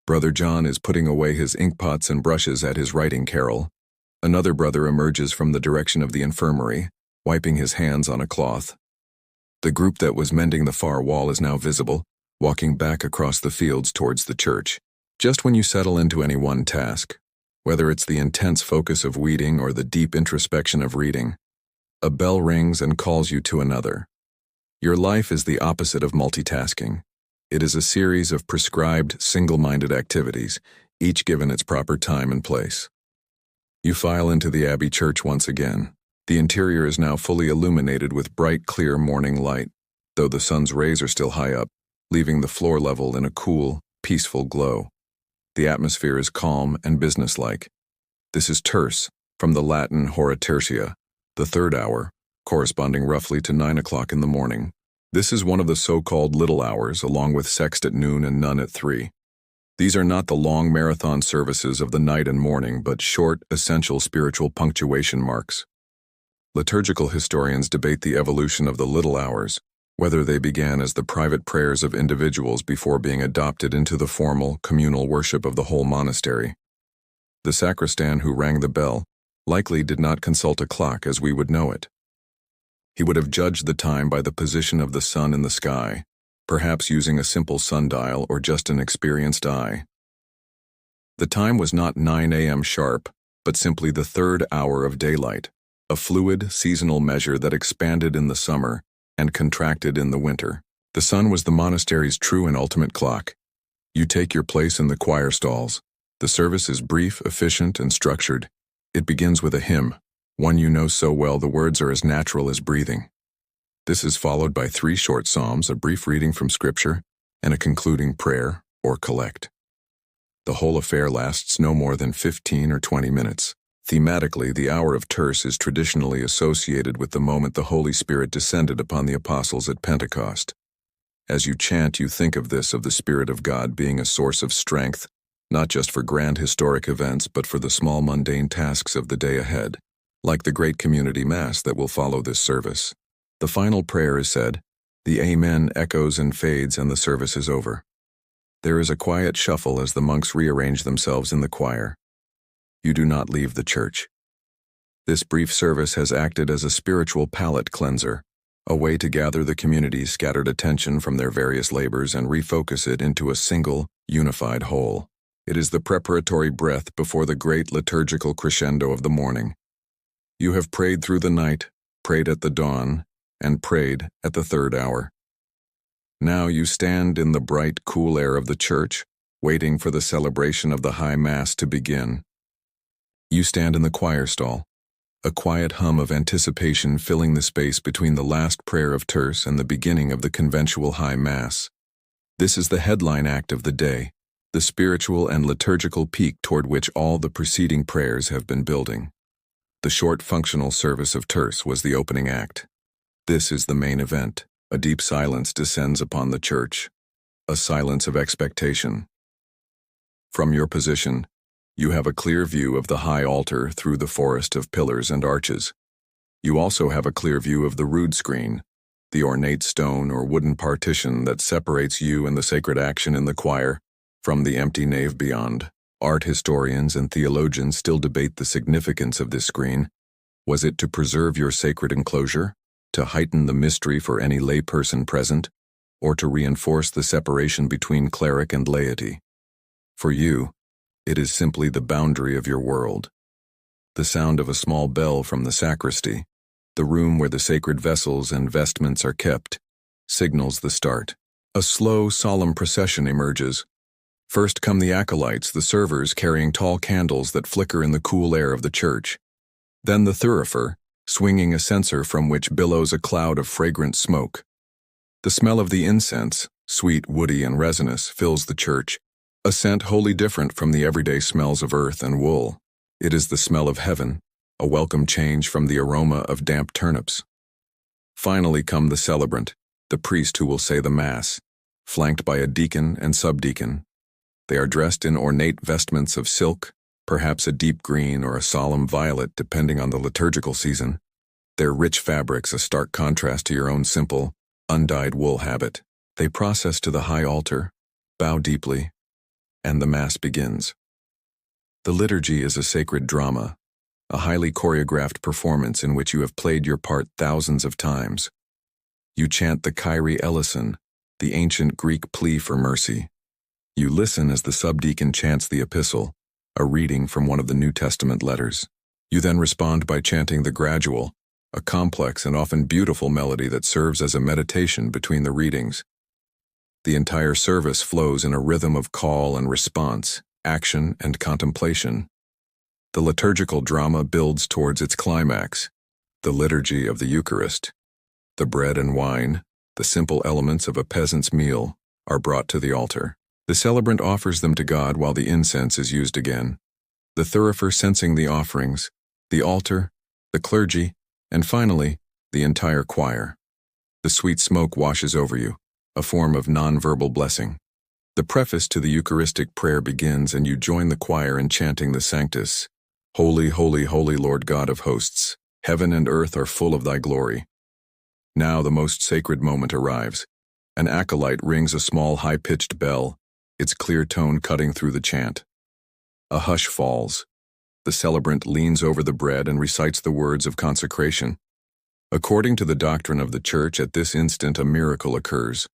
Brother John is putting away his inkpots and brushes at his writing carrel. Another brother emerges from the direction of the infirmary, wiping his hands on a cloth. The group that was mending the far wall is now visible, walking back across the fields towards the church. Just when you settle into any one task, whether it's the intense focus of weeding or the deep introspection of reading, a bell rings and calls you to another. Your life is the opposite of multitasking. It is a series of prescribed, single-minded activities, each given its proper time and place. You file into the Abbey Church once again. The interior is now fully illuminated with bright, clear morning light, though the sun's rays are still high up, leaving the floor level in a cool, peaceful glow. The atmosphere is calm and businesslike. This is terce, from the Latin hora tertia, the third hour, corresponding roughly to 9 o'clock in the morning. This is one of the so-called little hours, along with sext at noon and none at 3. These are not the long marathon services of the night and morning, but short, essential spiritual punctuation marks. Liturgical historians debate the evolution of the little hours, whether they began as the private prayers of individuals before being adopted into the formal, communal worship of the whole monastery. The sacristan who rang the bell likely did not consult a clock as we would know it. He would have judged the time by the position of the sun in the sky, perhaps using a simple sundial or just an experienced eye. The time was not 9 a.m. sharp, but simply the third hour of daylight, a fluid, seasonal measure that expanded in the summer and contracted in the winter. The sun was the monastery's true and ultimate clock. You take your place in the choir stalls. The service is brief, efficient, and structured. It begins with a hymn, one you know so well the words are as natural as breathing. This is followed by 3 short psalms, a brief reading from Scripture, and a concluding prayer or collect. The whole affair lasts no more than 15 or 20 minutes. Thematically, the hour of terce is traditionally associated with the moment the Holy Spirit descended upon the apostles at Pentecost. As you chant, you think of this, of the Spirit of God being a source of strength, not just for grand historic events, but for the small mundane tasks of the day ahead, like the great community mass that will follow this service. The final prayer is said, the Amen echoes and fades, and the service is over. There is a quiet shuffle as the monks rearrange themselves in the choir. You do not leave the church. This brief service has acted as a spiritual palate cleanser, a way to gather the community's scattered attention from their various labors and refocus it into a single, unified whole. It is the preparatory breath before the great liturgical crescendo of the morning. You have prayed through the night, prayed at the dawn, and prayed at the third hour. Now you stand in the bright, cool air of the church, waiting for the celebration of the High Mass to begin. You stand in the choir stall, a quiet hum of anticipation filling the space between the last prayer of terce and the beginning of the conventual High Mass. This is the headline act of the day, the spiritual and liturgical peak toward which all the preceding prayers have been building. The short functional service of terce was the opening act. This is the main event. A deep silence descends upon the church, a silence of expectation. From your position, you have a clear view of the high altar through the forest of pillars and arches. You also have a clear view of the rood screen, the ornate stone or wooden partition that separates you and the sacred action in the choir from the empty nave beyond. Art historians and theologians still debate the significance of this screen. Was it to preserve your sacred enclosure, to heighten the mystery for any layperson present, or to reinforce the separation between cleric and laity? For you, it is simply the boundary of your world. The sound of a small bell from the sacristy, the room where the sacred vessels and vestments are kept, signals the start. A slow, solemn procession emerges. First come the acolytes, the servers carrying tall candles that flicker in the cool air of the church. Then the thurifer, swinging a censer from which billows a cloud of fragrant smoke. The smell of the incense, sweet, woody, and resinous, fills the church, a scent wholly different from the everyday smells of earth and wool. It is the smell of heaven, a welcome change from the aroma of damp turnips. Finally come the celebrant, the priest who will say the Mass, flanked by a deacon and subdeacon. They are dressed in ornate vestments of silk, perhaps a deep green or a solemn violet depending on the liturgical season. Their rich fabrics a stark contrast to your own simple, undyed wool habit. They process to the high altar, bow deeply, and the Mass begins. The liturgy is a sacred drama, a highly choreographed performance in which you have played your part thousands of times. You chant the Kyrie eleison, the ancient Greek plea for mercy. You listen as the subdeacon chants the epistle, a reading from one of the New Testament letters. You then respond by chanting the gradual, a complex and often beautiful melody that serves as a meditation between the readings. The entire service flows in a rhythm of call and response, action and contemplation. The liturgical drama builds towards its climax, the liturgy of the Eucharist. The bread and wine, the simple elements of a peasant's meal, are brought to the altar. The celebrant offers them to God while the incense is used again. The thurifer censing the offerings, the altar, the clergy, and finally, the entire choir. The sweet smoke washes over you, a form of non-verbal blessing. The preface to the Eucharistic prayer begins and you join the choir in chanting the Sanctus. Holy, holy, holy Lord God of hosts, heaven and earth are full of thy glory. Now the most sacred moment arrives. An acolyte rings a small high-pitched bell, its clear tone cutting through the chant. A hush falls. The celebrant leans over the bread and recites the words of consecration. According to the doctrine of the Church, at this instant a miracle occurs.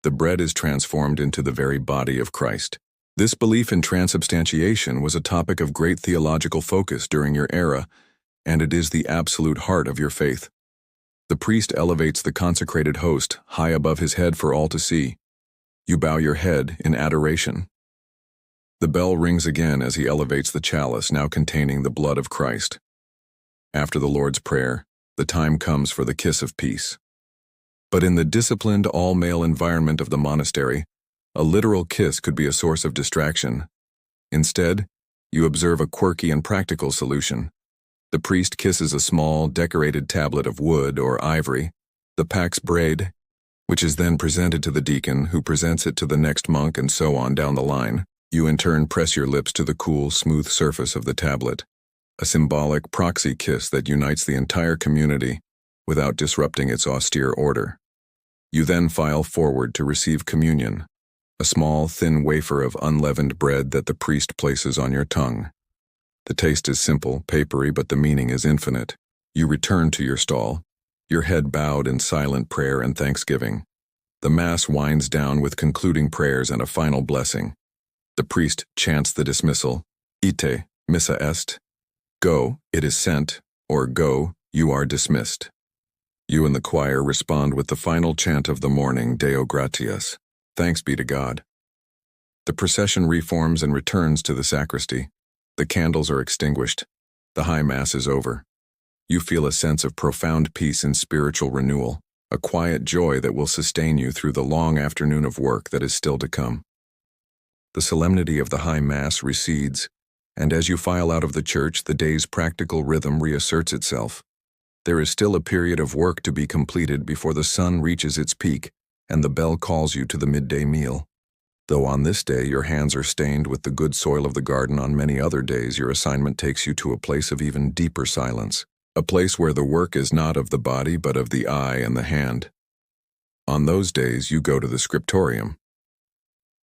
The bread is transformed into the very body of Christ. This belief in transubstantiation was a topic of great theological focus during your era, and it is the absolute heart of your faith. The priest elevates the consecrated host high above his head for all to see. You bow your head in adoration. The bell rings again as he elevates the chalice now containing the blood of Christ. After the Lord's Prayer, the time comes for the kiss of peace. But in the disciplined all-male environment of the monastery, a literal kiss could be a source of distraction. Instead, you observe a quirky and practical solution. The priest kisses a small, decorated tablet of wood or ivory, the pax braid, which is then presented to the deacon, who presents it to the next monk, and so on down the line. You in turn press your lips to the cool, smooth surface of the tablet, a symbolic proxy kiss that unites the entire community without disrupting its austere order. You then file forward to receive communion, a small, thin wafer of unleavened bread that the priest places on your tongue. The taste is simple, papery, but the meaning is infinite. You return to your stall, your head bowed in silent prayer and thanksgiving. The Mass winds down with concluding prayers and a final blessing. The priest chants the dismissal, Ite, missa est. Go, it is sent, or go, you are dismissed. You and the choir respond with the final chant of the morning, Deo gratias, thanks be to God. The procession reforms and returns to the sacristy. The candles are extinguished. The High Mass is over. You feel a sense of profound peace and spiritual renewal, a quiet joy that will sustain you through the long afternoon of work that is still to come. The solemnity of the High Mass recedes, and as you file out of the church, the day's practical rhythm reasserts itself. There is still a period of work to be completed before the sun reaches its peak and the bell calls you to the midday meal. Though on this day your hands are stained with the good soil of the garden, on many other days your assignment takes you to a place of even deeper silence, a place where the work is not of the body but of the eye and the hand. On those days you go to the scriptorium.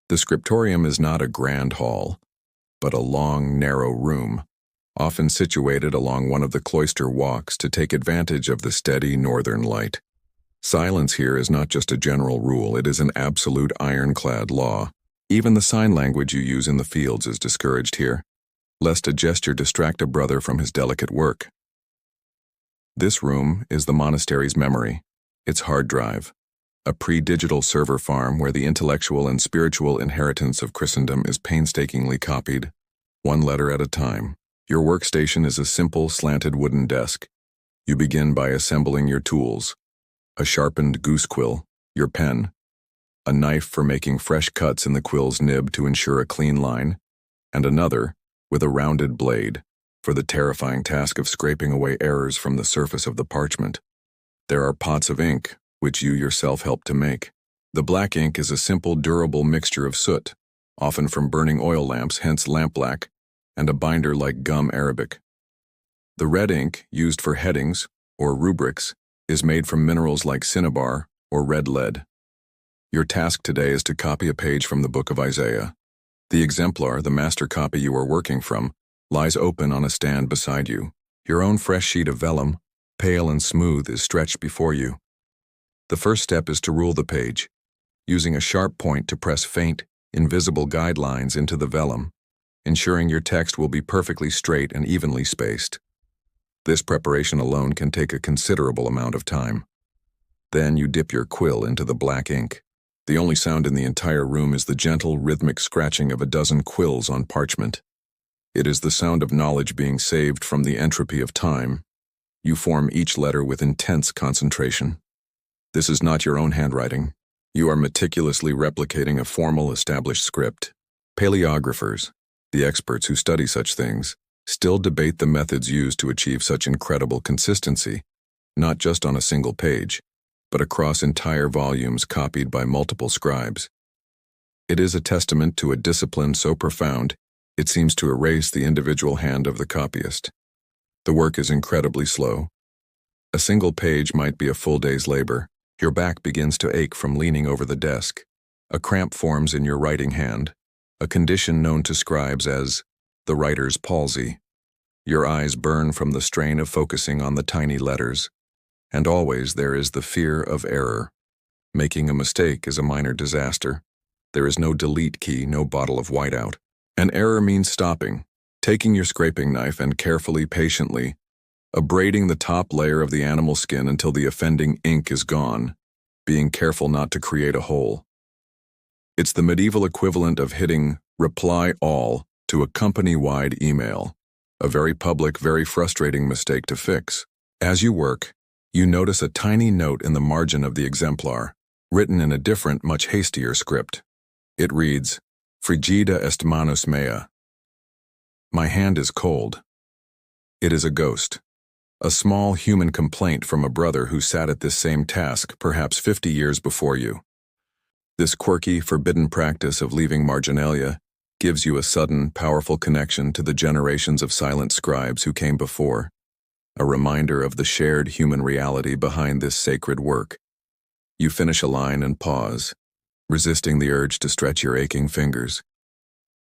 The scriptorium is not a grand hall, but a long, narrow room, often situated along one of the cloister walks to take advantage of the steady northern light. Silence here is not just a general rule, it is an absolute ironclad law. Even the sign language you use in the fields is discouraged here, lest a gesture distract a brother from his delicate work. This room is the monastery's memory, its hard drive, a pre-digital server farm where the intellectual and spiritual inheritance of Christendom is painstakingly copied, one letter at a time. Your workstation is a simple, slanted wooden desk. You begin by assembling your tools. A sharpened goose quill, your pen, a knife for making fresh cuts in the quill's nib to ensure a clean line, and another, with a rounded blade, for the terrifying task of scraping away errors from the surface of the parchment. There are pots of ink, which you yourself help to make. The black ink is a simple, durable mixture of soot, often from burning oil lamps, hence lampblack, and a binder like gum arabic. The red ink, used for headings, or rubrics, is made from minerals like cinnabar or red lead. Your task today is to copy a page from the book of Isaiah. The exemplar, the master copy you are working from, lies open on a stand beside you. Your own fresh sheet of vellum, pale and smooth, is stretched before you. The first step is to rule the page, using a sharp point to press faint, invisible guidelines into the vellum, ensuring your text will be perfectly straight and evenly spaced. This preparation alone can take a considerable amount of time. Then you dip your quill into the black ink. The only sound in the entire room is the gentle, rhythmic scratching of a dozen quills on parchment. It is the sound of knowledge being saved from the entropy of time. You form each letter with intense concentration. This is not your own handwriting. You are meticulously replicating a formal, established script. Paleographers, the experts who study such things, still debate the methods used to achieve such incredible consistency, not just on a single page, but across entire volumes copied by multiple scribes. It is a testament to a discipline so profound, it seems to erase the individual hand of the copyist. The work is incredibly slow. A single page might be a full day's labor. Your back begins to ache from leaning over the desk. A cramp forms in your writing hand, a condition known to scribes as the writer's palsy. Your eyes burn from the strain of focusing on the tiny letters, and always there is the fear of error. Making a mistake is a minor disaster. There is no delete key, no bottle of whiteout. An error means stopping, taking your scraping knife and carefully, patiently, abrading the top layer of the animal skin until the offending ink is gone, being careful not to create a hole. It's the medieval equivalent of hitting reply all to a company-wide email, a very public, very frustrating mistake to fix. As you work, you notice a tiny note in the margin of the exemplar, written in a different, much hastier script. It reads, Frigida est manus mea. My hand is cold. It is a ghost, a small human complaint from a brother who sat at this same task perhaps 50 years before you. This quirky, forbidden practice of leaving marginalia gives you a sudden, powerful connection to the generations of silent scribes who came before, a reminder of the shared human reality behind this sacred work. You finish a line and pause, resisting the urge to stretch your aching fingers.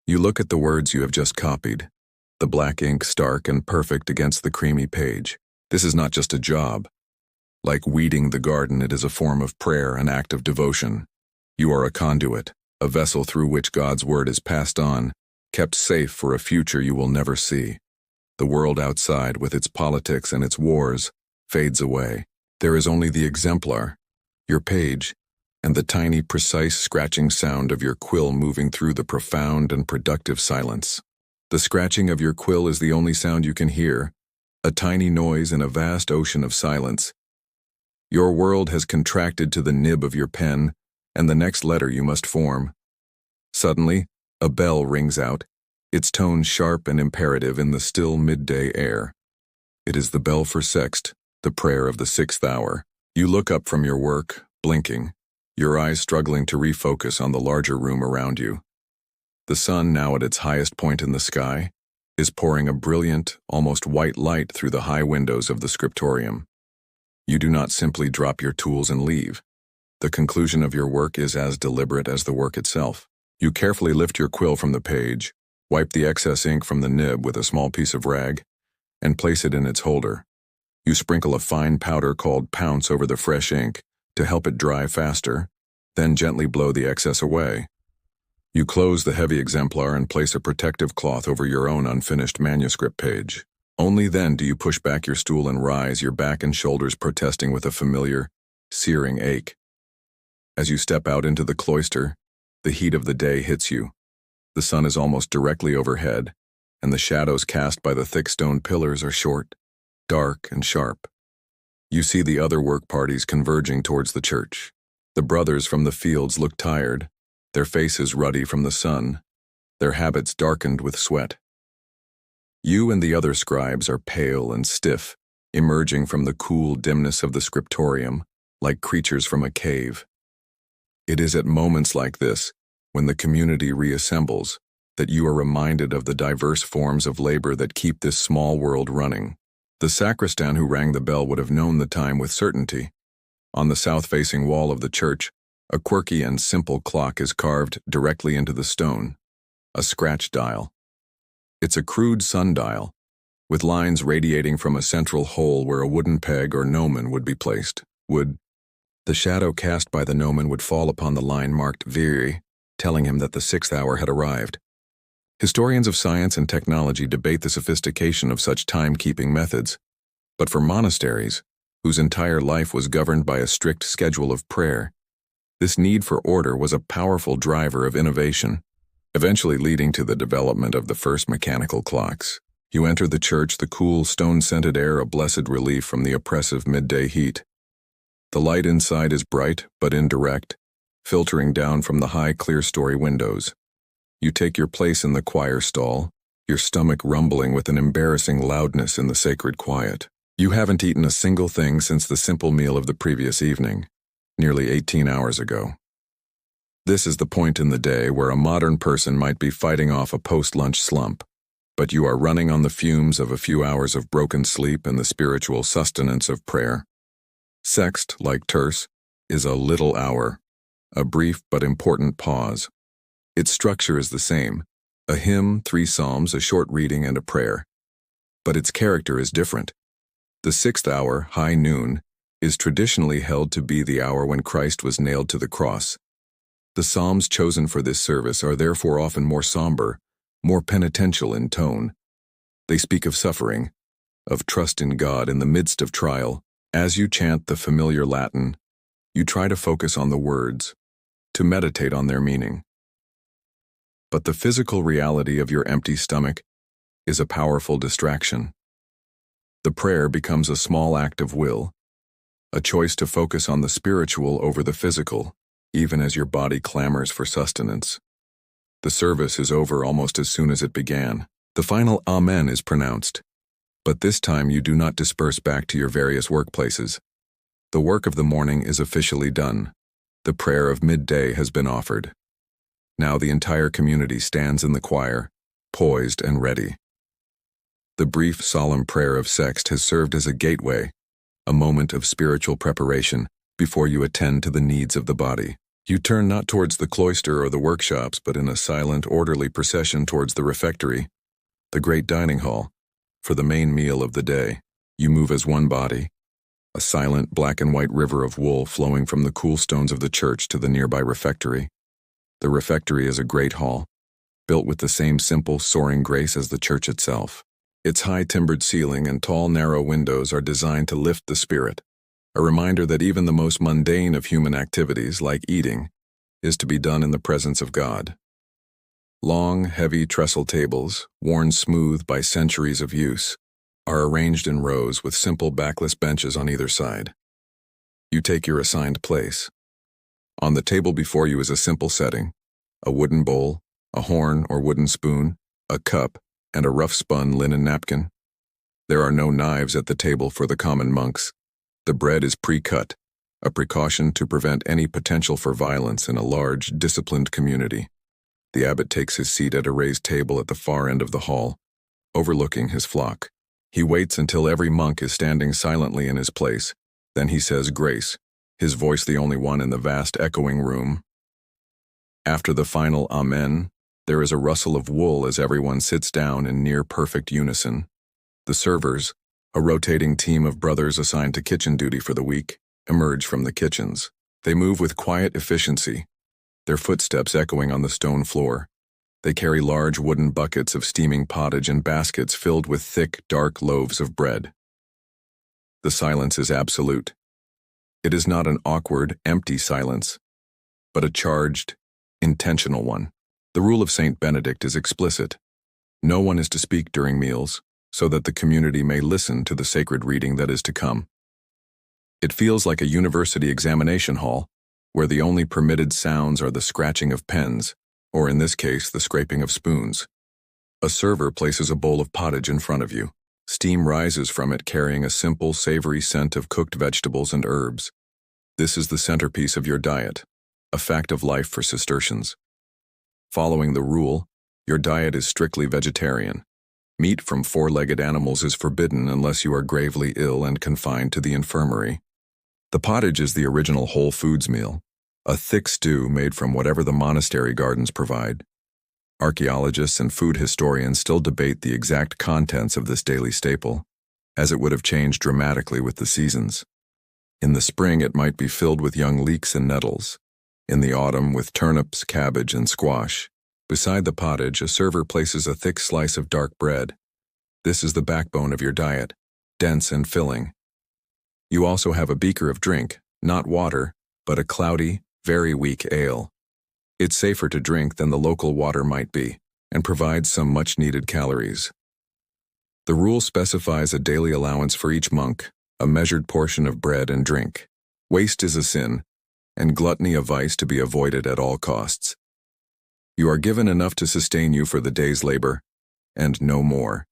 You look at the words you have just copied, the black ink stark and perfect against the creamy page. This is not just a job. Like weeding the garden, it is a form of prayer, an act of devotion. You are a conduit, a vessel through which God's word is passed on, kept safe for a future you will never see. The world outside, with its politics and its wars, fades away. There is only the exemplar, your page, and the tiny, precise scratching sound of your quill moving through the profound and productive silence. The scratching of your quill is the only sound you can hear, a tiny noise in a vast ocean of silence. Your world has contracted to the nib of your pen, and the next letter you must form. Suddenly, a bell rings out, its tone sharp and imperative in the still midday air. It is the bell for sext, the prayer of the 6th hour. You look up from your work, blinking, your eyes struggling to refocus on the larger room around you. The sun, now at its highest point in the sky, is pouring a brilliant, almost white light through the high windows of the scriptorium. You do not simply drop your tools and leave. The conclusion of your work is as deliberate as the work itself. You carefully lift your quill from the page, wipe the excess ink from the nib with a small piece of rag, and place it in its holder. You sprinkle a fine powder called pounce over the fresh ink to help it dry faster, then gently blow the excess away. You close the heavy exemplar and place a protective cloth over your own unfinished manuscript page. Only then do you push back your stool and rise, your back and shoulders protesting with a familiar, searing ache. As you step out into the cloister, the heat of the day hits you. The sun is almost directly overhead, and the shadows cast by the thick stone pillars are short, dark, and sharp. You see the other work parties converging towards the church. The brothers from the fields look tired, their faces ruddy from the sun, their habits darkened with sweat. You and the other scribes are pale and stiff, emerging from the cool dimness of the scriptorium, like creatures from a cave. It is at moments like this, when the community reassembles, that you are reminded of the diverse forms of labor that keep this small world running. The sacristan who rang the bell would have known the time with certainty. On the south-facing wall of the church, a quirky and simple clock is carved directly into the stone, a scratch dial. It's a crude sundial, with lines radiating from a central hole where a wooden peg or gnomon would be placed. The shadow cast by the gnomon would fall upon the line marked Viri, telling him that the 6th hour had arrived. Historians of science and technology debate the sophistication of such timekeeping methods, but for monasteries, whose entire life was governed by a strict schedule of prayer, this need for order was a powerful driver of innovation, eventually leading to the development of the first mechanical clocks. You enter the church, the cool, stone-scented air a blessed relief from the oppressive midday heat. The light inside is bright but indirect, filtering down from the high clear-story windows. You take your place in the choir stall, your stomach rumbling with an embarrassing loudness in the sacred quiet. You haven't eaten a single thing since the simple meal of the previous evening, nearly 18 hours ago. This is the point in the day where a modern person might be fighting off a post-lunch slump, but you are running on the fumes of a few hours of broken sleep and the spiritual sustenance of prayer. Sext, like terce, is a little hour, a brief but important pause. Its structure is the same, a hymn, 3 psalms, a short reading, and a prayer. But its character is different. The 6th hour, high noon, is traditionally held to be the hour when Christ was nailed to the cross. The psalms chosen for this service are therefore often more somber, more penitential in tone. They speak of suffering, of trust in God in the midst of trial. As you chant the familiar Latin, you try to focus on the words, to meditate on their meaning. But the physical reality of your empty stomach is a powerful distraction. The prayer becomes a small act of will, a choice to focus on the spiritual over the physical, even as your body clamors for sustenance. The service is over almost as soon as it began. The final Amen is pronounced, but this time you do not disperse back to your various workplaces. The work of the morning is officially done. The prayer of midday has been offered. Now the entire community stands in the choir, poised and ready. The brief, solemn prayer of sext has served as a gateway, a moment of spiritual preparation before you attend to the needs of the body. You turn not towards the cloister or the workshops, but in a silent, orderly procession towards the refectory, the great dining hall, for the main meal of the day. You move as one body, a silent black and white river of wool flowing from the cool stones of the church to the nearby refectory. The refectory is a great hall, built with the same simple, soaring grace as the church itself. Its high timbered ceiling and tall, narrow windows are designed to lift the spirit, a reminder that even the most mundane of human activities, like eating, is to be done in the presence of God. Long, heavy trestle tables, worn smooth by centuries of use, are arranged in rows with simple backless benches on either side. You take your assigned place. On the table before you is a simple setting: a wooden bowl, a horn or wooden spoon, a cup, and a rough-spun linen napkin. There are no knives at the table for the common monks. The bread is pre-cut, a precaution to prevent any potential for violence in a large, disciplined community. The abbot takes his seat at a raised table at the far end of the hall, overlooking his flock. He waits until every monk is standing silently in his place. Then he says grace, his voice the only one in the vast echoing room. After the final Amen, there is a rustle of wool as everyone sits down in near-perfect unison. The servers, a rotating team of brothers assigned to kitchen duty for the week, emerge from the kitchens. They move with quiet efficiency, their footsteps echoing on the stone floor. They carry large wooden buckets of steaming pottage and baskets filled with thick, dark loaves of bread. The silence is absolute. It is not an awkward, empty silence, but a charged, intentional one. The rule of Saint Benedict is explicit. No one is to speak during meals, so that the community may listen to the sacred reading that is to come. It feels like a university examination hall, where the only permitted sounds are the scratching of pens, or in this case, the scraping of spoons. A server places a bowl of pottage in front of you. Steam rises from it carrying a simple, savory scent of cooked vegetables and herbs. This is the centerpiece of your diet, a fact of life for Cistercians. Following the rule, your diet is strictly vegetarian. Meat from four-legged animals is forbidden unless you are gravely ill and confined to the infirmary. The pottage is the original whole foods meal, a thick stew made from whatever the monastery gardens provide. Archaeologists and food historians still debate the exact contents of this daily staple, as it would have changed dramatically with the seasons. In the spring, it might be filled with young leeks and nettles. In the autumn, with turnips, cabbage, and squash. Beside the pottage, a server places a thick slice of dark bread. This is the backbone of your diet, dense and filling. You also have a beaker of drink, not water, but a cloudy, very weak ale. It's safer to drink than the local water might be, and provides some much-needed calories. The rule specifies a daily allowance for each monk, a measured portion of bread and drink. Waste is a sin, and gluttony a vice to be avoided at all costs. You are given enough to sustain you for the day's labor, and no more.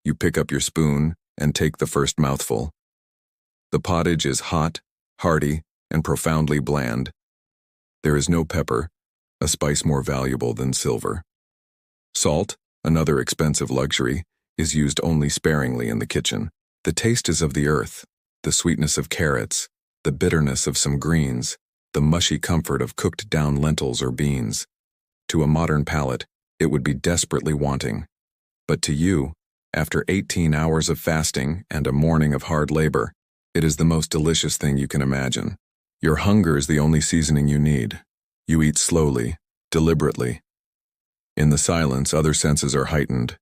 You pick up your spoon and take the first mouthful. The pottage is hot, hearty, and profoundly bland. There is no pepper, a spice more valuable than silver. Salt, another expensive luxury, is used only sparingly in the kitchen. The taste is of the earth, the sweetness of carrots, the bitterness of some greens, the mushy comfort of cooked-down lentils or beans. To a modern palate, it would be desperately wanting. But to you, after 18 hours of fasting and a morning of hard labor, it is the most delicious thing you can imagine. Your hunger is the only seasoning you need. You eat slowly, deliberately. In the silence, other senses are heightened.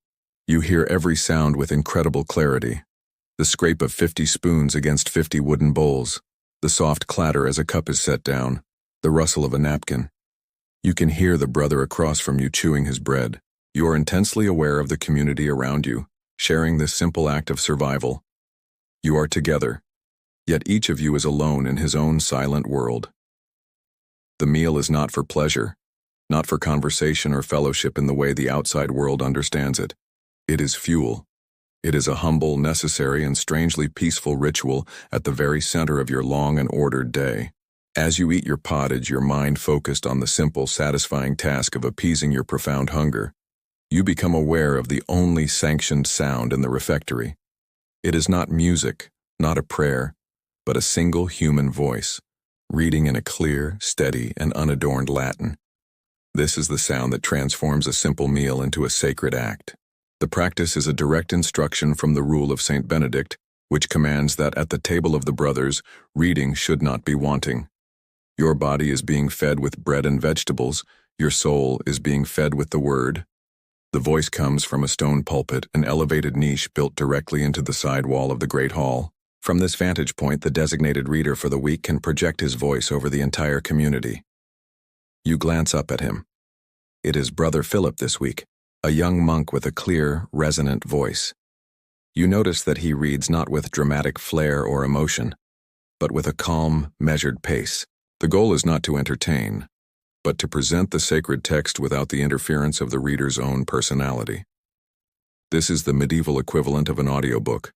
You hear every sound with incredible clarity. The scrape of 50 spoons against 50 wooden bowls, the soft clatter as a cup is set down, the rustle of a napkin. You can hear the brother across from you chewing his bread. You are intensely aware of the community around you, sharing this simple act of survival. You are together, yet each of you is alone in his own silent world. The meal is not for pleasure, not for conversation or fellowship in the way the outside world understands it. It is fuel. It is a humble, necessary, and strangely peaceful ritual at the very center of your long and ordered day. As you eat your pottage, your mind focused on the simple, satisfying task of appeasing your profound hunger, you become aware of the only sanctioned sound in the refectory. It is not music, not a prayer, but a single human voice, reading in a clear, steady, and unadorned Latin. This is the sound that transforms a simple meal into a sacred act. The practice is a direct instruction from the rule of Saint Benedict, which commands that at the table of the brothers, reading should not be wanting. Your body is being fed with bread and vegetables, your soul is being fed with the word. The voice comes from a stone pulpit, an elevated niche built directly into the side wall of the great hall. From this vantage point, the designated reader for the week can project his voice over the entire community. You glance up at him. It is Brother Philip this week, a young monk with a clear, resonant voice. You notice that he reads not with dramatic flair or emotion, but with a calm, measured pace. The goal is not to entertain, but to present the sacred text without the interference of the reader's own personality. This is the medieval equivalent of an audiobook,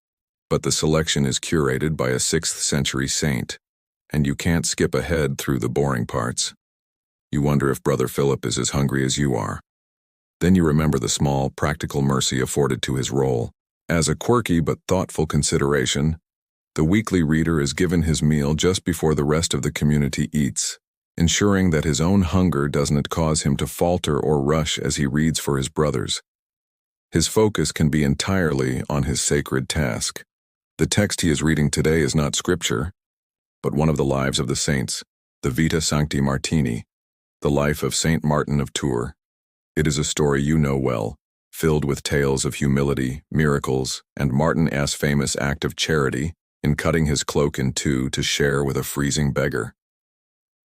but the selection is curated by a 6th century saint, and you can't skip ahead through the boring parts. You wonder if Brother Philip is as hungry as you are. Then you remember the small, practical mercy afforded to his role. As a quirky but thoughtful consideration, the weekly reader is given his meal just before the rest of the community eats, ensuring that his own hunger doesn't cause him to falter or rush as he reads for his brothers. His focus can be entirely on his sacred task. The text he is reading today is not scripture, but one of the lives of the saints, the Vita Sancti Martini, the life of Saint Martin of Tours. It is a story you know well, filled with tales of humility, miracles, and Martin's famous act of charity in cutting his cloak in two to share with a freezing beggar.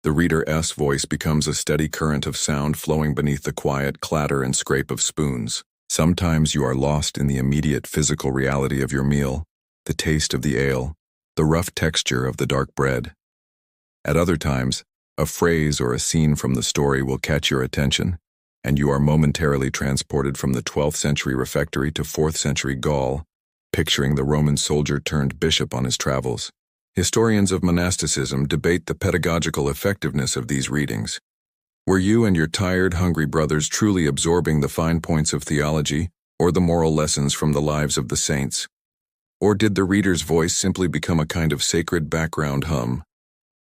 The reader's voice becomes a steady current of sound flowing beneath the quiet clatter and scrape of spoons. Sometimes you are lost in the immediate physical reality of your meal, the taste of the ale, the rough texture of the dark bread. At other times, a phrase or a scene from the story will catch your attention, and you are momentarily transported from the 12th century refectory to 4th century Gaul, picturing the Roman soldier turned bishop on his travels. Historians of monasticism debate the pedagogical effectiveness of these readings. Were you and your tired, hungry brothers truly absorbing the fine points of theology or the moral lessons from the lives of the saints? Or did the reader's voice simply become a kind of sacred background hum,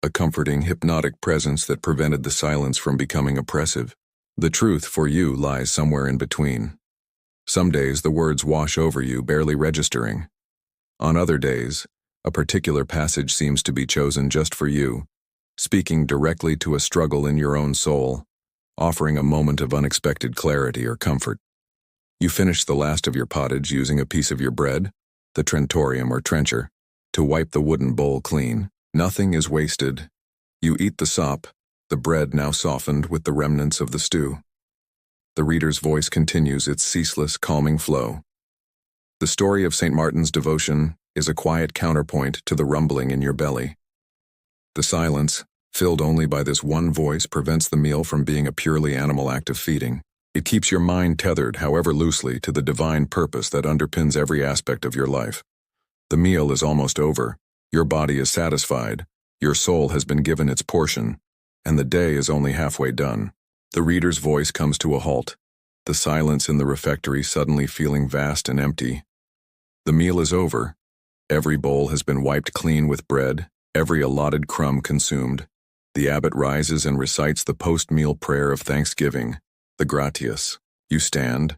a comforting, hypnotic presence that prevented the silence from becoming oppressive? The truth for you lies somewhere in between. Some days the words wash over you, barely registering. On other days, a particular passage seems to be chosen just for you, speaking directly to a struggle in your own soul, offering a moment of unexpected clarity or comfort. You finish the last of your pottage using a piece of your bread, the trentorium or trencher, to wipe the wooden bowl clean. Nothing is wasted. You eat the sop, the bread now softened with the remnants of the stew. The reader's voice continues its ceaseless, calming flow. The story of St. Martin's devotion is a quiet counterpoint to the rumbling in your belly. The silence, filled only by this one voice, prevents the meal from being a purely animal act of feeding. It keeps your mind tethered, however loosely, to the divine purpose that underpins every aspect of your life. The meal is almost over, your body is satisfied, your soul has been given its portion, and the day is only halfway done. The reader's voice comes to a halt, the silence in the refectory suddenly feeling vast and empty. The meal is over. Every bowl has been wiped clean with bread, every allotted crumb consumed. The abbot rises and recites the post-meal prayer of thanksgiving, the Gratias. You stand,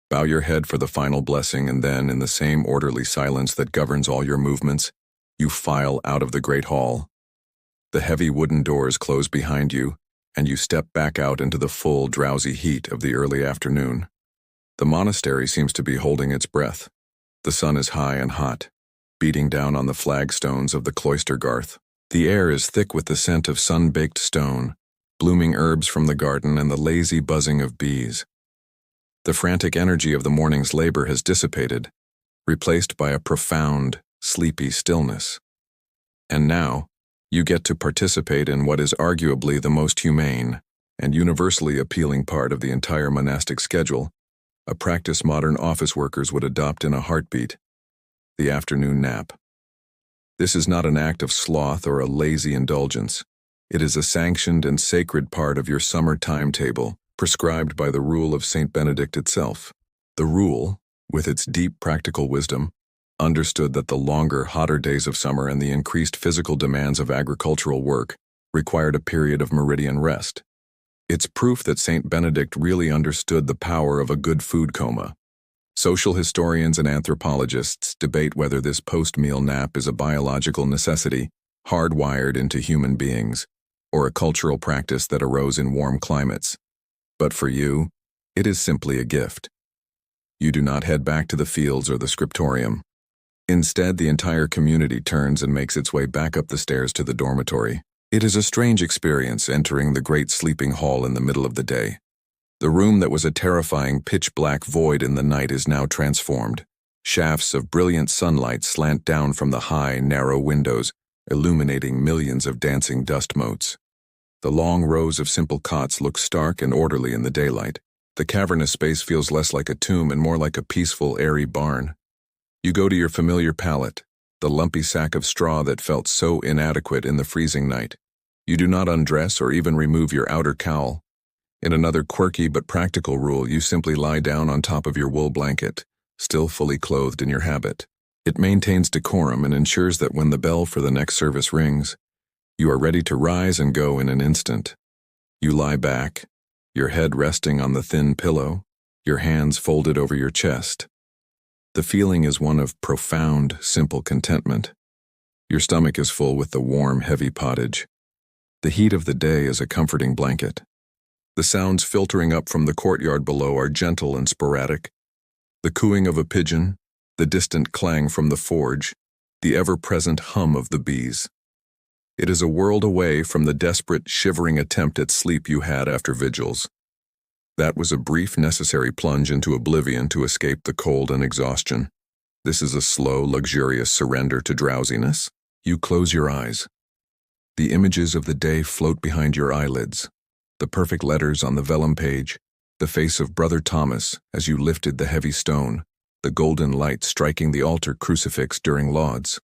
bow your head for the final blessing, and then, in the same orderly silence that governs all your movements, you file out of the great hall. The heavy wooden doors close behind you, and you step back out into the full, drowsy heat of the early afternoon. The monastery seems to be holding its breath. The sun is high and hot, beating down on the flagstones of the Cloister garth. The air is thick with the scent of sun-baked stone, blooming herbs from the garden, and the lazy buzzing of bees. The frantic energy of the morning's labor has dissipated, replaced by a profound, sleepy stillness. And now, you get to participate in what is arguably the most humane and universally appealing part of the entire monastic schedule, a practice modern office workers would adopt in a heartbeat: the afternoon nap. This is not an act of sloth or a lazy indulgence. It is a sanctioned and sacred part of your summer timetable, prescribed by the rule of St. Benedict itself. The rule, with its deep practical wisdom, understood that the longer, hotter days of summer and the increased physical demands of agricultural work required a period of meridian rest. It's proof that St. Benedict really understood the power of a good food coma. Social historians and anthropologists debate whether this post-meal nap is a biological necessity, hardwired into human beings, or a cultural practice that arose in warm climates. But for you, it is simply a gift. You do not head back to the fields or the scriptorium. Instead, the entire community turns and makes its way back up the stairs to the dormitory. It is a strange experience entering the great sleeping hall in the middle of the day. The room that was a terrifying pitch-black void in the night is now transformed. Shafts of brilliant sunlight slant down from the high, narrow windows, illuminating millions of dancing dust motes. The long rows of simple cots look stark and orderly in the daylight. The cavernous space feels less like a tomb and more like a peaceful, airy barn. You go to your familiar pallet, the lumpy sack of straw that felt so inadequate in the freezing night. You do not undress or even remove your outer cowl. In another quirky but practical rule, you simply lie down on top of your wool blanket, still fully clothed in your habit. It maintains decorum and ensures that when the bell for the next service rings, you are ready to rise and go in an instant. You lie back, your head resting on the thin pillow, your hands folded over your chest. The feeling is one of profound, simple contentment. Your stomach is full with the warm, heavy pottage. The heat of the day is a comforting blanket. The sounds filtering up from the courtyard below are gentle and sporadic. The cooing of a pigeon, the distant clang from the forge, the ever-present hum of the bees. It is a world away from the desperate, shivering attempt at sleep you had after vigils. That was a brief, necessary plunge into oblivion to escape the cold and exhaustion. This is a slow, luxurious surrender to drowsiness. You close your eyes. The images of the day float behind your eyelids. The perfect letters on the vellum page, the face of Brother Thomas as you lifted the heavy stone, the golden light striking the altar crucifix during lauds.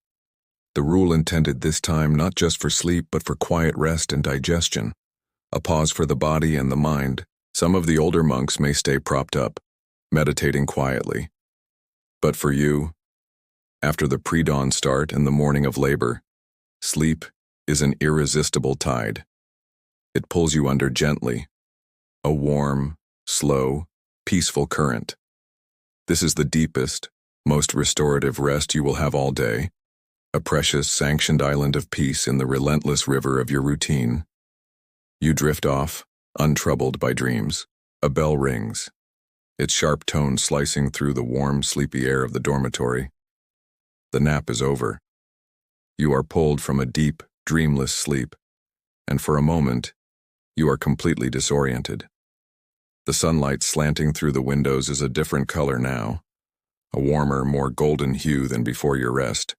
The rule intended this time not just for sleep but for quiet rest and digestion, a pause for the body and the mind. Some of the older monks may stay propped up, meditating quietly. But for you, after the pre-dawn start and the morning of labor, sleep is an irresistible tide. It pulls you under gently, a warm, slow, peaceful current. This is the deepest, most restorative rest you will have all day, a precious, sanctioned island of peace in the relentless river of your routine. You drift off, untroubled by dreams. A bell rings, its sharp tone slicing through the warm, sleepy air of the dormitory. The nap is over. You are pulled from a deep, dreamless sleep, and for a moment, you are completely disoriented. The sunlight slanting through the windows is a different color now, a warmer, more golden hue than before your rest.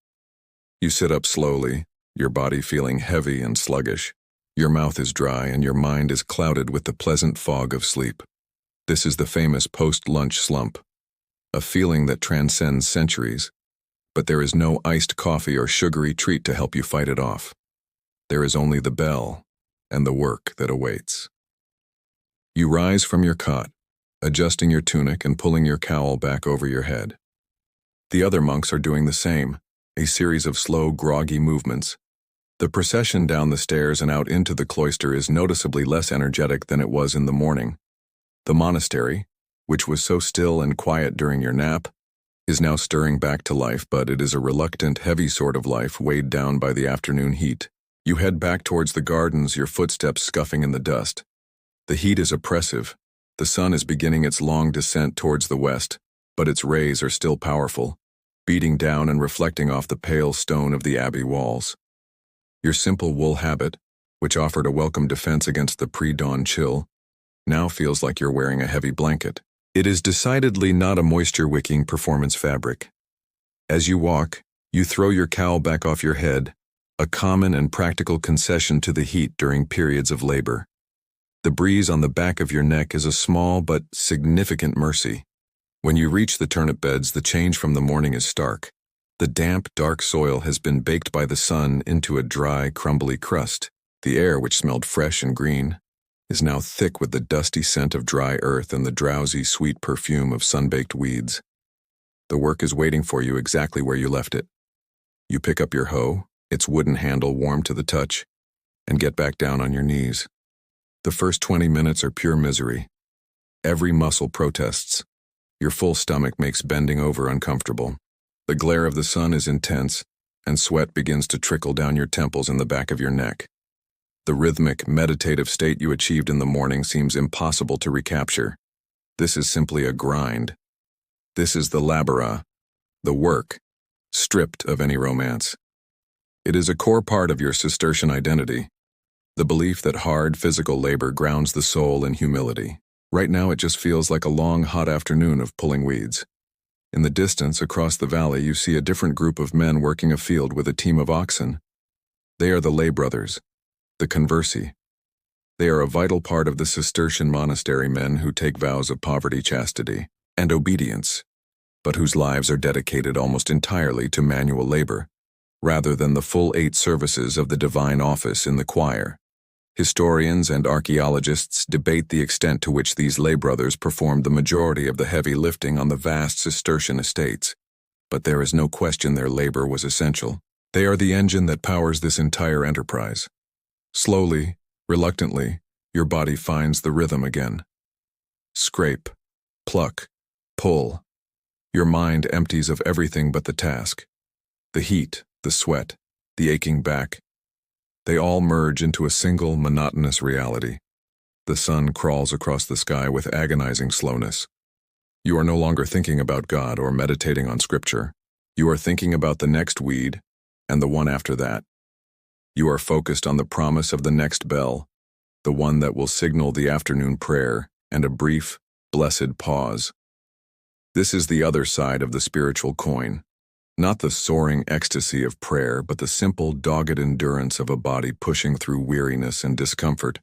You sit up slowly, your body feeling heavy and sluggish. Your mouth is dry and your mind is clouded with the pleasant fog of sleep. This is the famous post-lunch slump, a feeling that transcends centuries, but there is no iced coffee or sugary treat to help you fight it off. There is only the bell and the work that awaits. You rise from your cot, adjusting your tunic and pulling your cowl back over your head. The other monks are doing the same, a series of slow, groggy movements. The procession down the stairs and out into the cloister is noticeably less energetic than it was in the morning. The monastery, which was so still and quiet during your nap, is now stirring back to life, but it is a reluctant, heavy sort of life weighed down by the afternoon heat. You head back towards the gardens, your footsteps scuffing in the dust. The heat is oppressive. The sun is beginning its long descent towards the west, but its rays are still powerful, beating down and reflecting off the pale stone of the abbey walls. Your simple wool habit, which offered a welcome defense against the pre-dawn chill, now feels like you're wearing a heavy blanket. It is decidedly not a moisture-wicking performance fabric. As you walk, you throw your cowl back off your head, a common and practical concession to the heat during periods of labor. The breeze on the back of your neck is a small but significant mercy. When you reach the turnip beds, the change from the morning is stark. The damp, dark soil has been baked by the sun into a dry, crumbly crust. The air, which smelled fresh and green, is now thick with the dusty scent of dry earth and the drowsy, sweet perfume of sun-baked weeds. The work is waiting for you exactly where you left it. You pick up your hoe, its wooden handle warm to the touch, and get back down on your knees. The first 20 minutes are pure misery. Every muscle protests. Your full stomach makes bending over uncomfortable. The glare of the sun is intense, and sweat begins to trickle down your temples and the back of your neck. The rhythmic, meditative state you achieved in the morning seems impossible to recapture. This is simply a grind. This is the labora, the work, stripped of any romance. It is a core part of your Cistercian identity, the belief that hard physical labor grounds the soul in humility. Right now it just feels like a long, hot afternoon of pulling weeds. In the distance, across the valley, you see a different group of men working a field with a team of oxen. They are the lay brothers, the conversi. They are a vital part of the Cistercian monastery men who take vows of poverty, chastity, and obedience, but whose lives are dedicated almost entirely to manual labor, rather than the full 8 services of the divine office in the choir. Historians and archaeologists debate the extent to which these lay brothers performed the majority of the heavy lifting on the vast Cistercian estates, but there is no question their labor was essential. They are the engine that powers this entire enterprise. Slowly, reluctantly, your body finds the rhythm again. Scrape, pluck, pull. Your mind empties of everything but the task. The heat, the sweat, the aching back. They all merge into a single, monotonous reality. The sun crawls across the sky with agonizing slowness. You are no longer thinking about God or meditating on Scripture. You are thinking about the next weed and the one after that. You are focused on the promise of the next bell, the one that will signal the afternoon prayer and a brief, blessed pause. This is the other side of the spiritual coin. Not the soaring ecstasy of prayer, but the simple, dogged endurance of a body pushing through weariness and discomfort,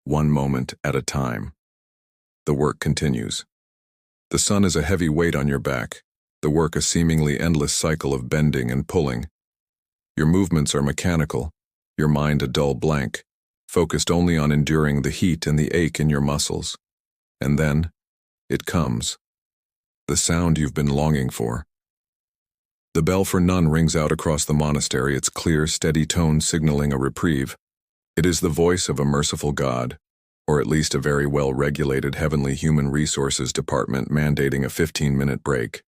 one moment at a time. The work continues. The sun is a heavy weight on your back, the work a seemingly endless cycle of bending and pulling. Your movements are mechanical, your mind a dull blank, focused only on enduring the heat and the ache in your muscles. And then, it comes. The sound you've been longing for. The bell for none rings out across the monastery, its clear, steady tone signaling a reprieve. It is the voice of a merciful God, or at least a very well-regulated heavenly human resources department mandating a 15-minute break.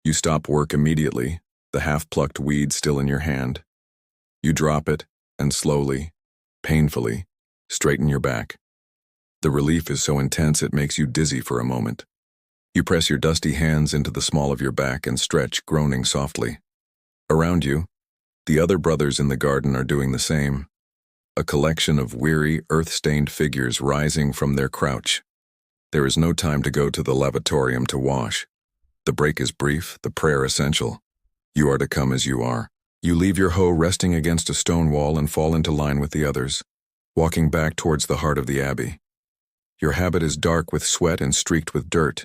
You stop work immediately, the half-plucked weed still in your hand. You drop it, and slowly, painfully, straighten your back. The relief is so intense it makes you dizzy for a moment. You press your dusty hands into the small of your back and stretch, groaning softly. Around you, the other brothers in the garden are doing the same. A collection of weary, earth-stained figures rising from their crouch. There is no time to go to the lavatorium to wash. The break is brief, the prayer essential. You are to come as you are. You leave your hoe resting against a stone wall and fall into line with the others, walking back towards the heart of the abbey. Your habit is dark with sweat and streaked with dirt.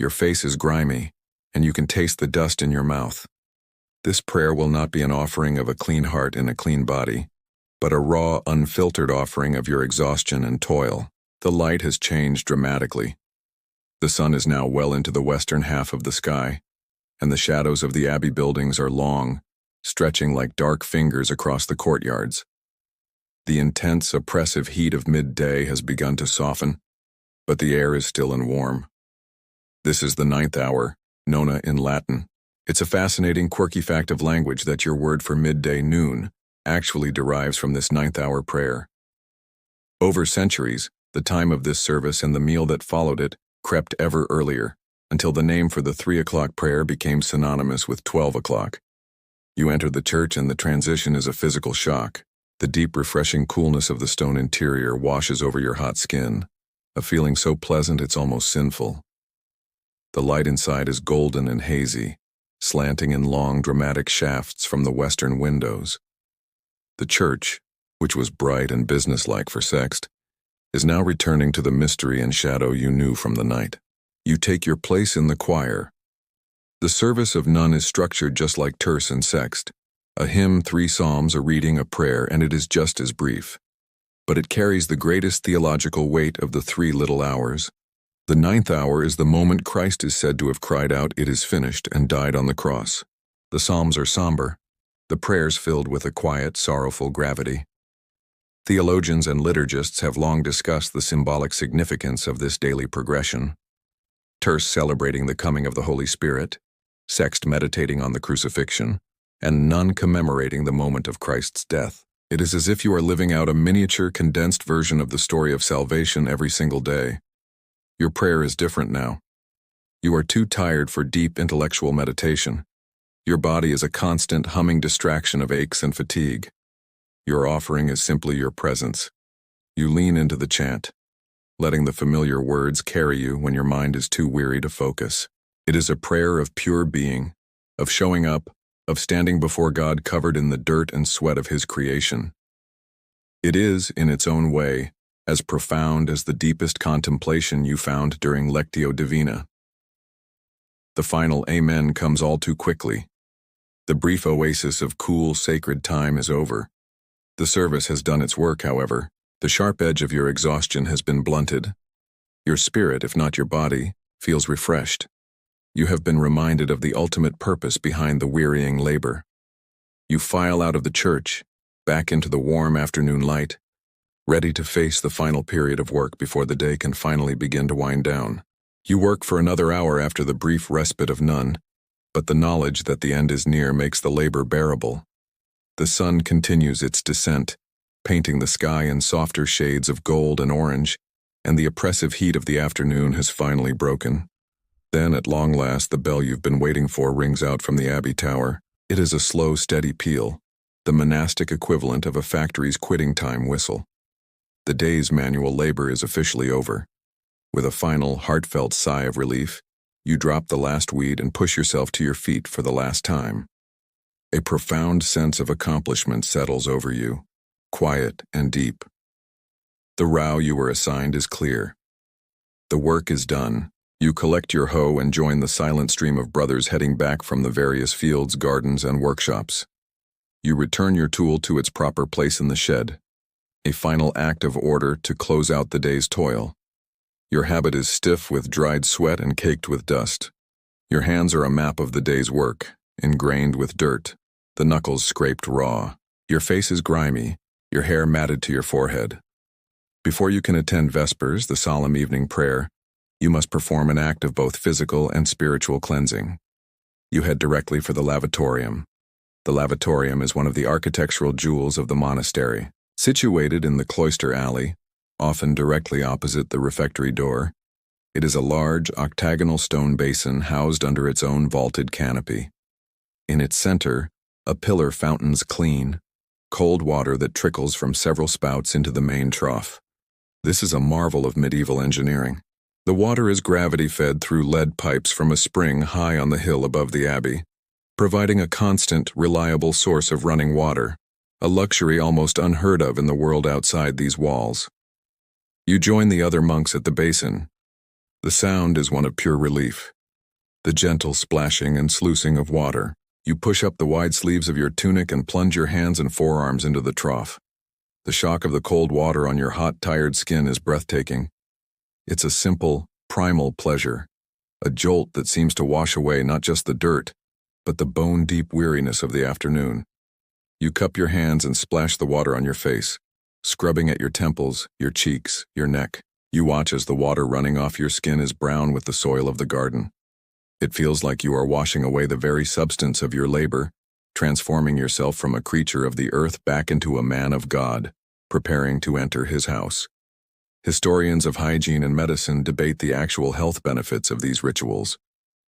Your face is grimy, and you can taste the dust in your mouth. This prayer will not be an offering of a clean heart in a clean body, but a raw, unfiltered offering of your exhaustion and toil. The light has changed dramatically. The sun is now well into the western half of the sky, and the shadows of the abbey buildings are long, stretching like dark fingers across the courtyards. The intense, oppressive heat of midday has begun to soften, but the air is still and warm. This is the 9th hour, nona in Latin. It's a fascinating, quirky fact of language that your word for midday, noon, actually derives from this 9th hour prayer. Over centuries, the time of this service and the meal that followed it crept ever earlier, until the name for the 3 o'clock prayer became synonymous with 12 o'clock. You enter the church and the transition is a physical shock. The deep, refreshing coolness of the stone interior washes over your hot skin, a feeling so pleasant it's almost sinful. The light inside is golden and hazy, slanting in long, dramatic shafts from the western windows. The church, which was bright and businesslike for Sext, is now returning to the mystery and shadow you knew from the night. You take your place in the choir. The service of none is structured just like terce and sext. A hymn, 3 psalms, a reading, a prayer, and it is just as brief. But it carries the greatest theological weight of the 3 little hours. The 9th hour is the moment Christ is said to have cried out, "It is finished," and died on the cross. The psalms are somber, the prayers filled with a quiet, sorrowful gravity. Theologians and liturgists have long discussed the symbolic significance of this daily progression. terce celebrating the coming of the Holy Spirit, sext meditating on the crucifixion, and none commemorating the moment of Christ's death. It is as if you are living out a miniature, condensed version of the story of salvation every single day. Your prayer is different now. You are too tired for deep intellectual meditation. Your body is a constant humming distraction of aches and fatigue. Your offering is simply your presence. You lean into the chant, letting the familiar words carry you when your mind is too weary to focus. It is a prayer of pure being, of showing up, of standing before God covered in the dirt and sweat of His creation. It is, in its own way, as profound as the deepest contemplation you found during Lectio Divina. The final Amen comes all too quickly. The brief oasis of cool, sacred time is over. The service has done its work, however. The sharp edge of your exhaustion has been blunted. Your spirit, if not your body, feels refreshed. You have been reminded of the ultimate purpose behind the wearying labor. You file out of the church, back into the warm afternoon light, ready to face the final period of work before the day can finally begin to wind down. You work for another hour after the brief respite of none, but the knowledge that the end is near makes the labor bearable. The sun continues its descent, painting the sky in softer shades of gold and orange, and the oppressive heat of the afternoon has finally broken. Then, at long last, the bell you've been waiting for rings out from the Abbey Tower. It is a slow, steady peal, the monastic equivalent of a factory's quitting time whistle. The day's manual labor is officially over. With a final, heartfelt sigh of relief, you drop the last weed and push yourself to your feet for the last time. A profound sense of accomplishment settles over you, quiet and deep. The row you were assigned is clear. The work is done. You collect your hoe and join the silent stream of brothers heading back from the various fields, gardens, and workshops. You return your tool to its proper place in the shed, a final act of order to close out the day's toil. Your habit is stiff with dried sweat and caked with dust. Your hands are a map of the day's work, ingrained with dirt, the knuckles scraped raw. Your face is grimy, your hair matted to your forehead. Before you can attend Vespers, the solemn evening prayer, you must perform an act of both physical and spiritual cleansing. You head directly for the lavatorium. The lavatorium is one of the architectural jewels of the monastery. Situated in the Cloister alley, often directly opposite the refectory door, it is a large, octagonal stone basin housed under its own vaulted canopy. In its center, a pillar fountains clean, cold water that trickles from several spouts into the main trough. This is a marvel of medieval engineering. The water is gravity-fed through lead pipes from a spring high on the hill above the abbey, providing a constant, reliable source of running water, a luxury almost unheard of in the world outside these walls. You join the other monks at the basin. The sound is one of pure relief. The gentle splashing and sluicing of water. You push up the wide sleeves of your tunic and plunge your hands and forearms into the trough. The shock of the cold water on your hot, tired skin is breathtaking. It's a simple, primal pleasure, a jolt that seems to wash away not just the dirt, but the bone-deep weariness of the afternoon. You cup your hands and splash the water on your face, scrubbing at your temples, your cheeks, your neck. You watch as the water running off your skin is brown with the soil of the garden. It feels like you are washing away the very substance of your labor, transforming yourself from a creature of the earth back into a man of God, preparing to enter His house. Historians of hygiene and medicine debate the actual health benefits of these rituals.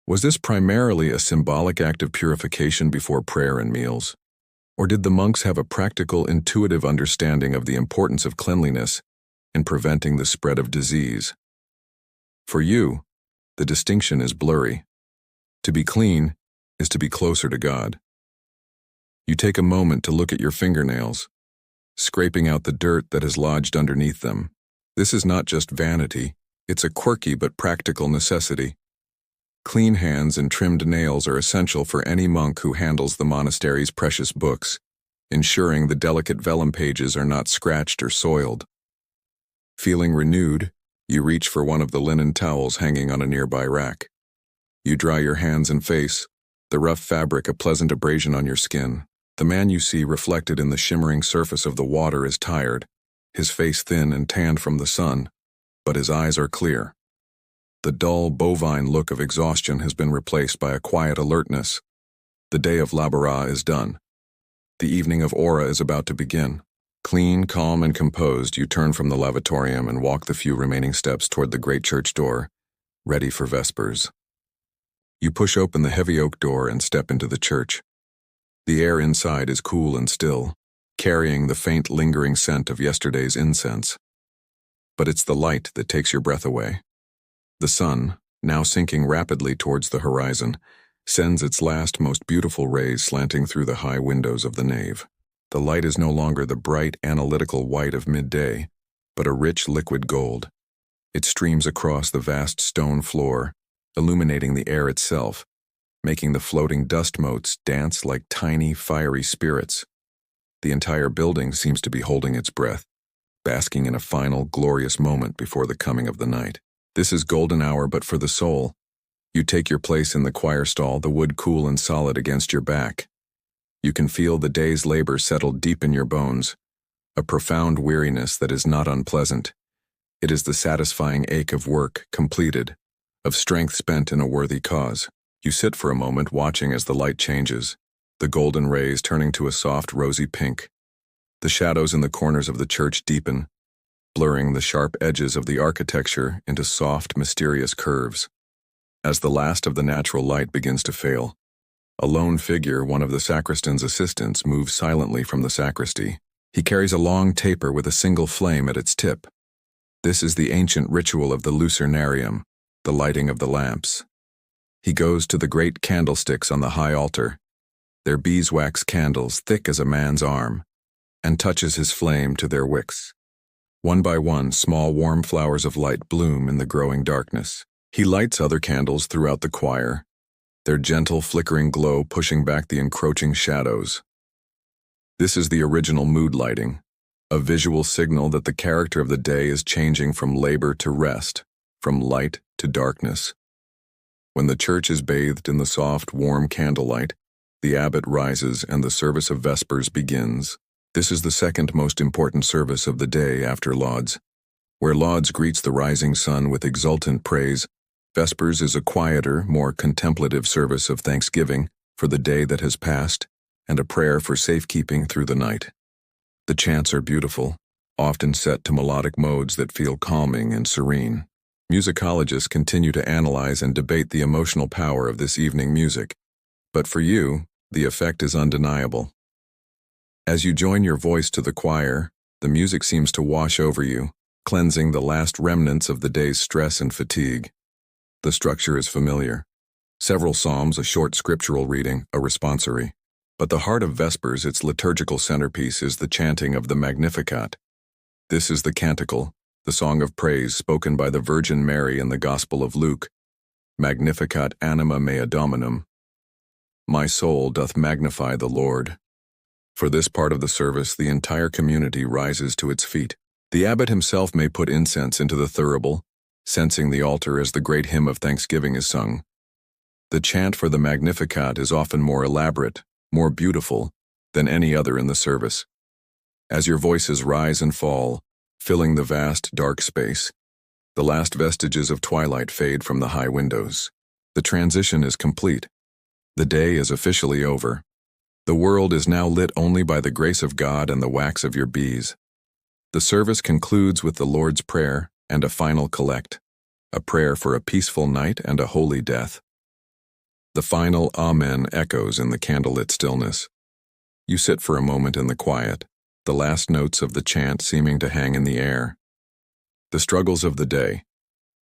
Was this primarily a symbolic act of purification before prayer and meals? Or did the monks have a practical, intuitive understanding of the importance of cleanliness in preventing the spread of disease? For you, the distinction is blurry. To be clean is to be closer to God. You take a moment to look at your fingernails, scraping out the dirt that has lodged underneath them. This is not just vanity, it's a quirky but practical necessity. Clean hands and trimmed nails are essential for any monk who handles the monastery's precious books, ensuring the delicate vellum pages are not scratched or soiled. Feeling renewed, you reach for one of the linen towels hanging on a nearby rack. You dry your hands and face, the rough fabric a pleasant abrasion on your skin. The man you see reflected in the shimmering surface of the water is tired, his face thin and tanned from the sun, but his eyes are clear. The dull, bovine look of exhaustion has been replaced by a quiet alertness. The day of Labora is done. The evening of Ora is about to begin. Clean, calm, and composed, you turn from the lavatorium and walk the few remaining steps toward the great church door, ready for Vespers. You push open the heavy oak door and step into the church. The air inside is cool and still, carrying the faint, lingering scent of yesterday's incense. But it's the light that takes your breath away. The sun, now sinking rapidly towards the horizon, sends its last, most beautiful rays slanting through the high windows of the nave. The light is no longer the bright, analytical white of midday, but a rich liquid gold. It streams across the vast stone floor, illuminating the air itself, making the floating dust motes dance like tiny, fiery spirits. The entire building seems to be holding its breath, basking in a final, glorious moment before the coming of the night. This is golden hour but for the soul. You take your place in the choir stall, the wood cool and solid against your back. You can feel the day's labor settled deep in your bones, a profound weariness that is not unpleasant. It is the satisfying ache of work completed, of strength spent in a worthy cause. You sit for a moment watching as the light changes, the golden rays turning to a soft rosy pink. The shadows in the corners of the church deepen, blurring the sharp edges of the architecture into soft, mysterious curves. As the last of the natural light begins to fail, a lone figure, one of the sacristan's assistants, moves silently from the sacristy. He carries a long taper with a single flame at its tip. This is the ancient ritual of the lucernarium, the lighting of the lamps. He goes to the great candlesticks on the high altar, their beeswax candles thick as a man's arm, and touches his flame to their wicks. One by one, small warm flowers of light bloom in the growing darkness. He lights other candles throughout the choir, their gentle flickering glow pushing back the encroaching shadows. This is the original mood lighting, a visual signal that the character of the day is changing from labor to rest, from light to darkness. When the church is bathed in the soft, warm candlelight, the abbot rises and the service of Vespers begins. This is the second most important service of the day after Lauds. Where Lauds greets the rising sun with exultant praise, Vespers is a quieter, more contemplative service of thanksgiving for the day that has passed and a prayer for safekeeping through the night. The chants are beautiful, often set to melodic modes that feel calming and serene. Musicologists continue to analyze and debate the emotional power of this evening music, but for you, the effect is undeniable. As you join your voice to the choir, the music seems to wash over you, cleansing the last remnants of the day's stress and fatigue. The structure is familiar. Several psalms, a short scriptural reading, a responsory. But the heart of Vespers, its liturgical centerpiece, is the chanting of the Magnificat. This is the canticle, the song of praise spoken by the Virgin Mary in the Gospel of Luke. Magnificat anima mea Dominum. My soul doth magnify the Lord. For this part of the service, the entire community rises to its feet. The abbot himself may put incense into the thurible, sensing the altar as the great hymn of thanksgiving is sung. The chant for the Magnificat is often more elaborate, more beautiful than any other in the service. As your voices rise and fall, filling the vast, dark space, the last vestiges of twilight fade from the high windows. The transition is complete. The day is officially over. The world is now lit only by the grace of God and the wax of your bees. The service concludes with the Lord's Prayer and a final collect, a prayer for a peaceful night and a holy death. The final Amen echoes in the candlelit stillness. You sit for a moment in the quiet, the last notes of the chant seeming to hang in the air. The struggles of the day,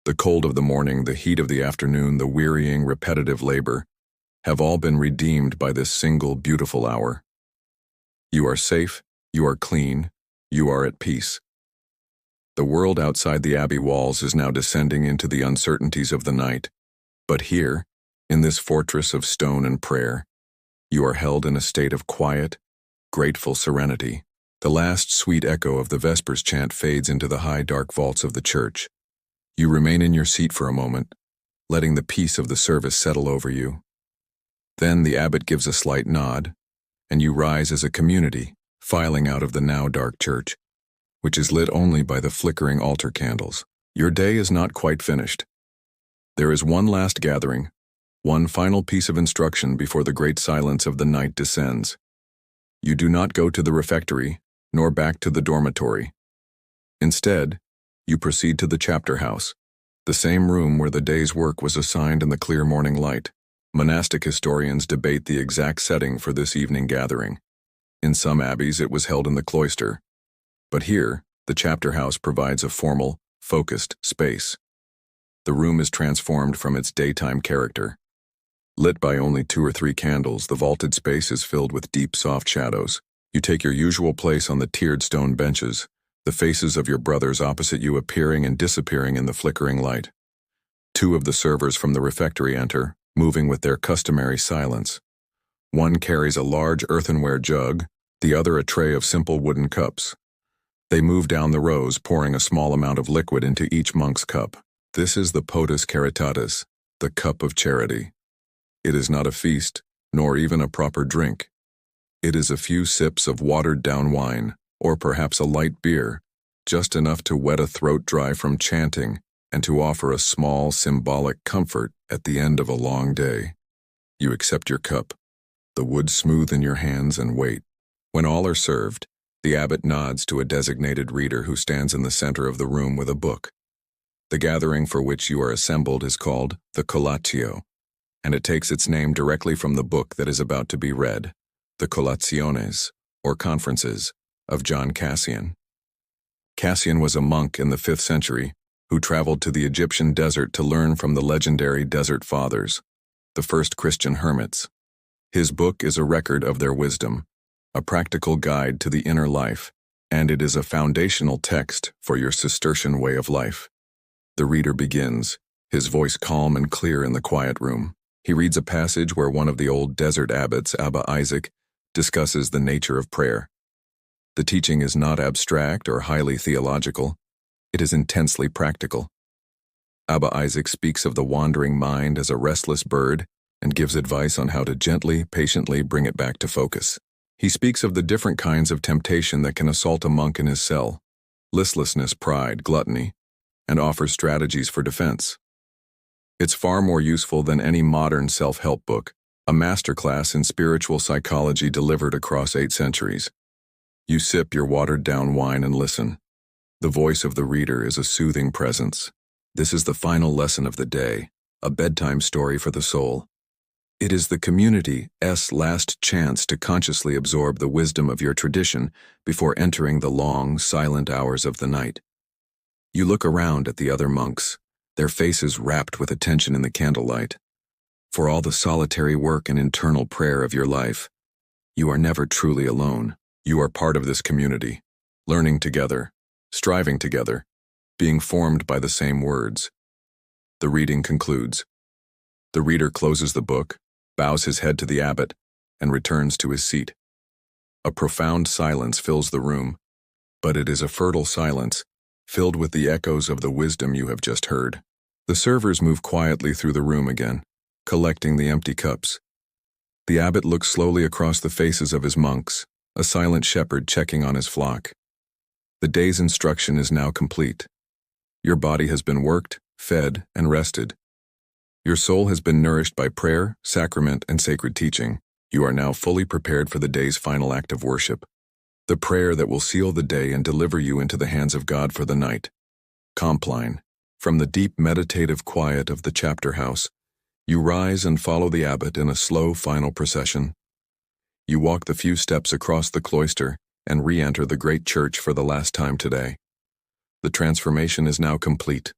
the cold of the morning, the heat of the afternoon, the wearying, repetitive labor, have all been redeemed by this single beautiful hour. You are safe, you are clean, you are at peace. The world outside the abbey walls is now descending into the uncertainties of the night, but here, in this fortress of stone and prayer, you are held in a state of quiet, grateful serenity. The last sweet echo of the Vespers chant fades into the high dark vaults of the church. You remain in your seat for a moment, letting the peace of the service settle over you. Then the abbot gives a slight nod, and you rise as a community, filing out of the now dark church, which is lit only by the flickering altar candles. Your day is not quite finished. There is one last gathering, one final piece of instruction before the great silence of the night descends. You do not go to the refectory, nor back to the dormitory. Instead, you proceed to the chapter house, the same room where the day's work was assigned in the clear morning light. Monastic historians debate the exact setting for this evening gathering. In some abbeys it was held in the cloister, but here, the chapter house provides a formal, focused space. The room is transformed from its daytime character. Lit by only 2 or 3 candles, the vaulted space is filled with deep, soft shadows. You take your usual place on the tiered stone benches, the faces of your brothers opposite you appearing and disappearing in the flickering light. 2 of the servers from the refectory enter, moving with their customary silence. One carries a large earthenware jug, the other a tray of simple wooden cups. They move down the rows, pouring a small amount of liquid into each monk's cup. This is the potus caritatis, the cup of charity. It is not a feast, nor even a proper drink. It is a few sips of watered-down wine, or perhaps a light beer, just enough to wet a throat dry from chanting and to offer a small symbolic comfort at the end of a long day. You accept your cup, the wood smooth in your hands, and wait. When all are served, the abbot nods to a designated reader who stands in the center of the room with a book. The gathering for which you are assembled is called the collatio, and it takes its name directly from the book that is about to be read, the Collationes, or Conferences, of John Cassian. Cassian was a monk in the 5th century who traveled to the Egyptian desert to learn from the legendary Desert Fathers, the first Christian hermits. His book is a record of their wisdom, a practical guide to the inner life, and it is a foundational text for your Cistercian way of life. The reader begins, his voice calm and clear in the quiet room. He reads a passage where one of the old desert abbots, Abba Isaac, discusses the nature of prayer. The teaching is not abstract or highly theological. It is intensely practical. Abba Isaac speaks of the wandering mind as a restless bird and gives advice on how to gently, patiently bring it back to focus. He speaks of the different kinds of temptation that can assault a monk in his cell: listlessness, pride, gluttony, and offers strategies for defense. It's far more useful than any modern self-help book, a masterclass in spiritual psychology delivered across 8 centuries. You sip your watered-down wine and listen. The voice of the reader is a soothing presence. This is the final lesson of the day, a bedtime story for the soul. It is the community's last chance to consciously absorb the wisdom of your tradition before entering the long, silent hours of the night. You look around at the other monks, their faces rapt with attention in the candlelight. For all the solitary work and internal prayer of your life, you are never truly alone. You are part of this community, learning together, striving together, being formed by the same words. The reading concludes. The reader closes the book, bows his head to the abbot, and returns to his seat. A profound silence fills the room, but it is a fertile silence, filled with the echoes of the wisdom you have just heard. The servers move quietly through the room again, collecting the empty cups. The abbot looks slowly across the faces of his monks, a silent shepherd checking on his flock. The day's instruction is now complete. Your body has been worked, fed, and rested. Your soul has been nourished by prayer, sacrament, and sacred teaching. You are now fully prepared for the day's final act of worship, the prayer that will seal the day and deliver you into the hands of God for the night. Compline. From the deep meditative quiet of the chapter house, you rise and follow the abbot in a slow final procession. You walk the few steps across the cloister and re-enter the great church for the last time today. The transformation is now complete.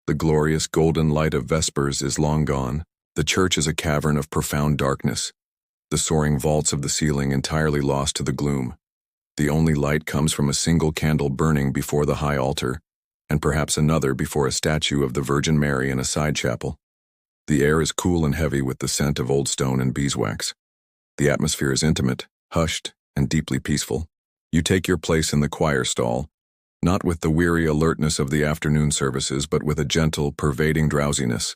The glorious golden light of Vespers is long gone. The church is a cavern of profound darkness, the soaring vaults of the ceiling entirely lost to the gloom. The only light comes from a single candle burning before the high altar, and perhaps another before a statue of the Virgin Mary in a side chapel. The air is cool and heavy with the scent of old stone and beeswax. The atmosphere is intimate, hushed, and deeply peaceful. You take your place in the choir stall, not with the weary alertness of the afternoon services, but with a gentle, pervading drowsiness.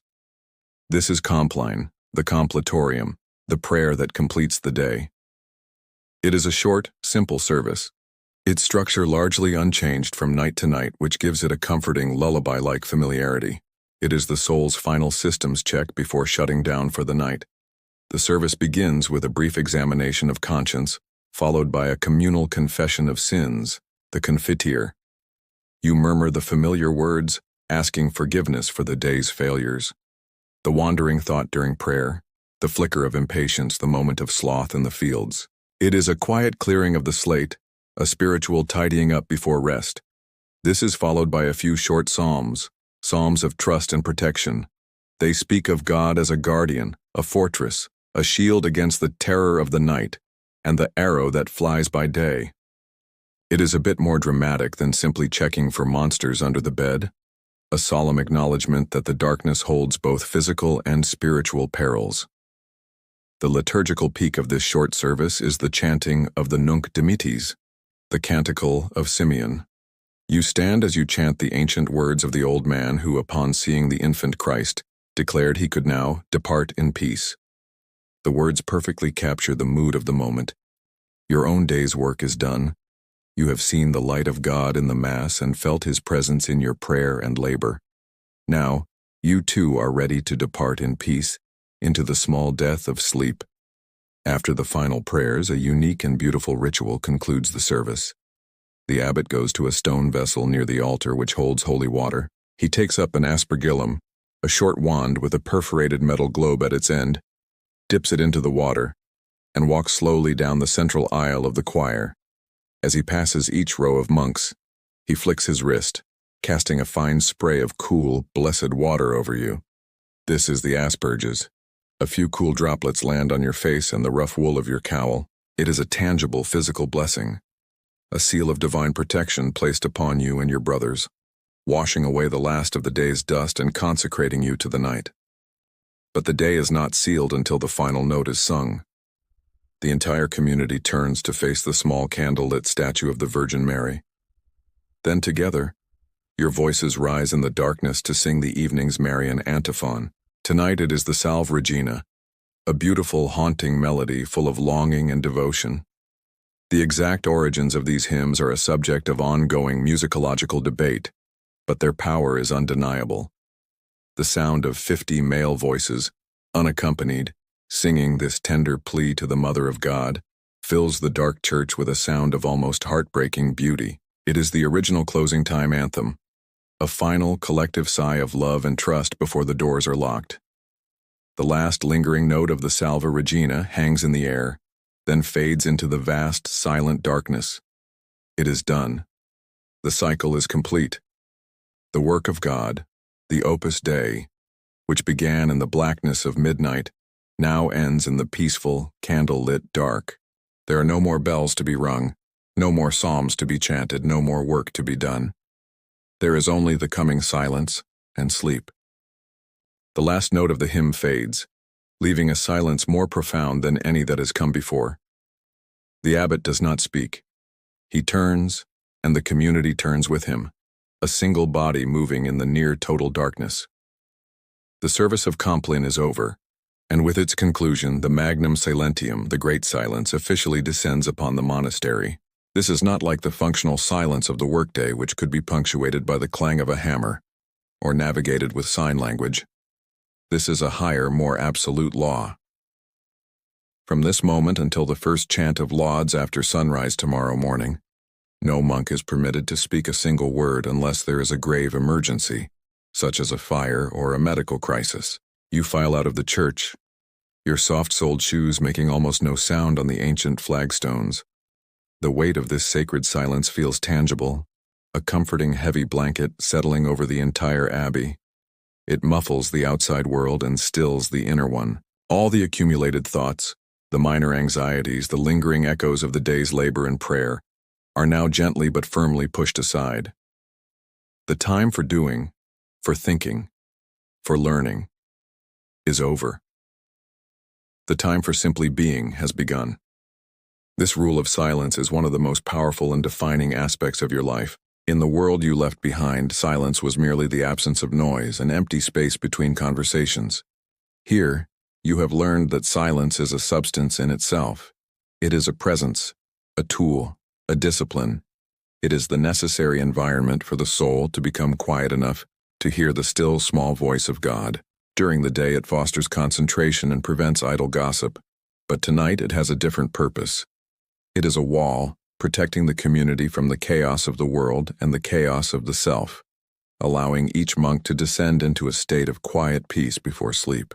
This is Compline, the completorium, the prayer that completes the day. It is a short, simple service, its structure largely unchanged from night to night, which gives it a comforting, lullaby-like familiarity. It is the soul's final systems check before shutting down for the night. The service begins with a brief examination of conscience, followed by a communal confession of sins, the confiteor. You murmur the familiar words, asking forgiveness for the day's failures. The wandering thought during prayer, the flicker of impatience, the moment of sloth in the fields. It is a quiet clearing of the slate, a spiritual tidying up before rest. This is followed by a few short psalms, psalms of trust and protection. They speak of God as a guardian, a fortress, a shield against the terror of the night, and the arrow that flies by day. It is a bit more dramatic than simply checking for monsters under the bed, a solemn acknowledgement that the darkness holds both physical and spiritual perils. The liturgical peak of this short service is the chanting of the Nunc Dimittis, the Canticle of Simeon. You stand as you chant the ancient words of the old man who, upon seeing the infant Christ, declared he could now depart in peace. The words perfectly capture the mood of the moment. Your own day's work is done. You have seen the light of God in the Mass and felt His presence in your prayer and labor. Now, you too are ready to depart in peace into the small death of sleep. After the final prayers, a unique and beautiful ritual concludes the service. The abbot goes to a stone vessel near the altar which holds holy water. He takes up an aspergillum, a short wand with a perforated metal globe at its end, dips it into the water, and walks slowly down the central aisle of the choir. As he passes each row of monks, he flicks his wrist, casting a fine spray of cool, blessed water over you. This is the asperges. A few cool droplets land on your face and the rough wool of your cowl. It is a tangible physical blessing, a seal of divine protection placed upon you and your brothers, washing away the last of the day's dust and consecrating you to the night. But the day is not sealed until the final note is sung. The entire community turns to face the small candle-lit statue of the Virgin Mary. Then together, your voices rise in the darkness to sing the evening's Marian antiphon. Tonight it is the Salve Regina, a beautiful, haunting melody full of longing and devotion. The exact origins of these hymns are a subject of ongoing musicological debate, but their power is undeniable. The sound of 50 male voices, unaccompanied, singing this tender plea to the Mother of God, fills the dark church with a sound of almost heartbreaking beauty. It is the original closing time anthem, a final collective sigh of love and trust before the doors are locked. The last lingering note of the Salve Regina hangs in the air, then fades into the vast, silent darkness. It is done. The cycle is complete. The work of God, the Opus Dei, which began in the blackness of midnight, now ends in the peaceful, candle-lit dark. There are no more bells to be rung, no more psalms to be chanted, no more work to be done. There is only the coming silence and sleep. The last note of the hymn fades, leaving a silence more profound than any that has come before. The abbot does not speak. He turns, and the community turns with him, a single body moving in the near total darkness. The service of Compline is over, and with its conclusion, the Magnum Silentium, the Great Silence, officially descends upon the monastery. This is not like the functional silence of the workday, which could be punctuated by the clang of a hammer, or navigated with sign language. This is a higher, more absolute law. From this moment until the first chant of lauds after sunrise tomorrow morning, no monk is permitted to speak a single word unless there is a grave emergency, such as a fire or a medical crisis. You file out of the church, your soft-soled shoes making almost no sound on the ancient flagstones. The weight of this sacred silence feels tangible, a comforting heavy blanket settling over the entire abbey. It muffles the outside world and stills the inner one. All the accumulated thoughts, the minor anxieties, the lingering echoes of the day's labor and prayer, are now gently but firmly pushed aside. The time for doing, for thinking, for learning, is over. The time for simply being has begun. This rule of silence is one of the most powerful and defining aspects of your life. In the world you left behind, silence was merely the absence of noise, an empty space between conversations. Here, you have learned that silence is a substance in itself. It is a presence, a tool, a discipline. It is the necessary environment for the soul to become quiet enough to to hear the still, small voice of God. During the day, it fosters concentration and prevents idle gossip, but tonight it has a different purpose. It is a wall, protecting the community from the chaos of the world and the chaos of the self, allowing each monk to descend into a state of quiet peace before sleep.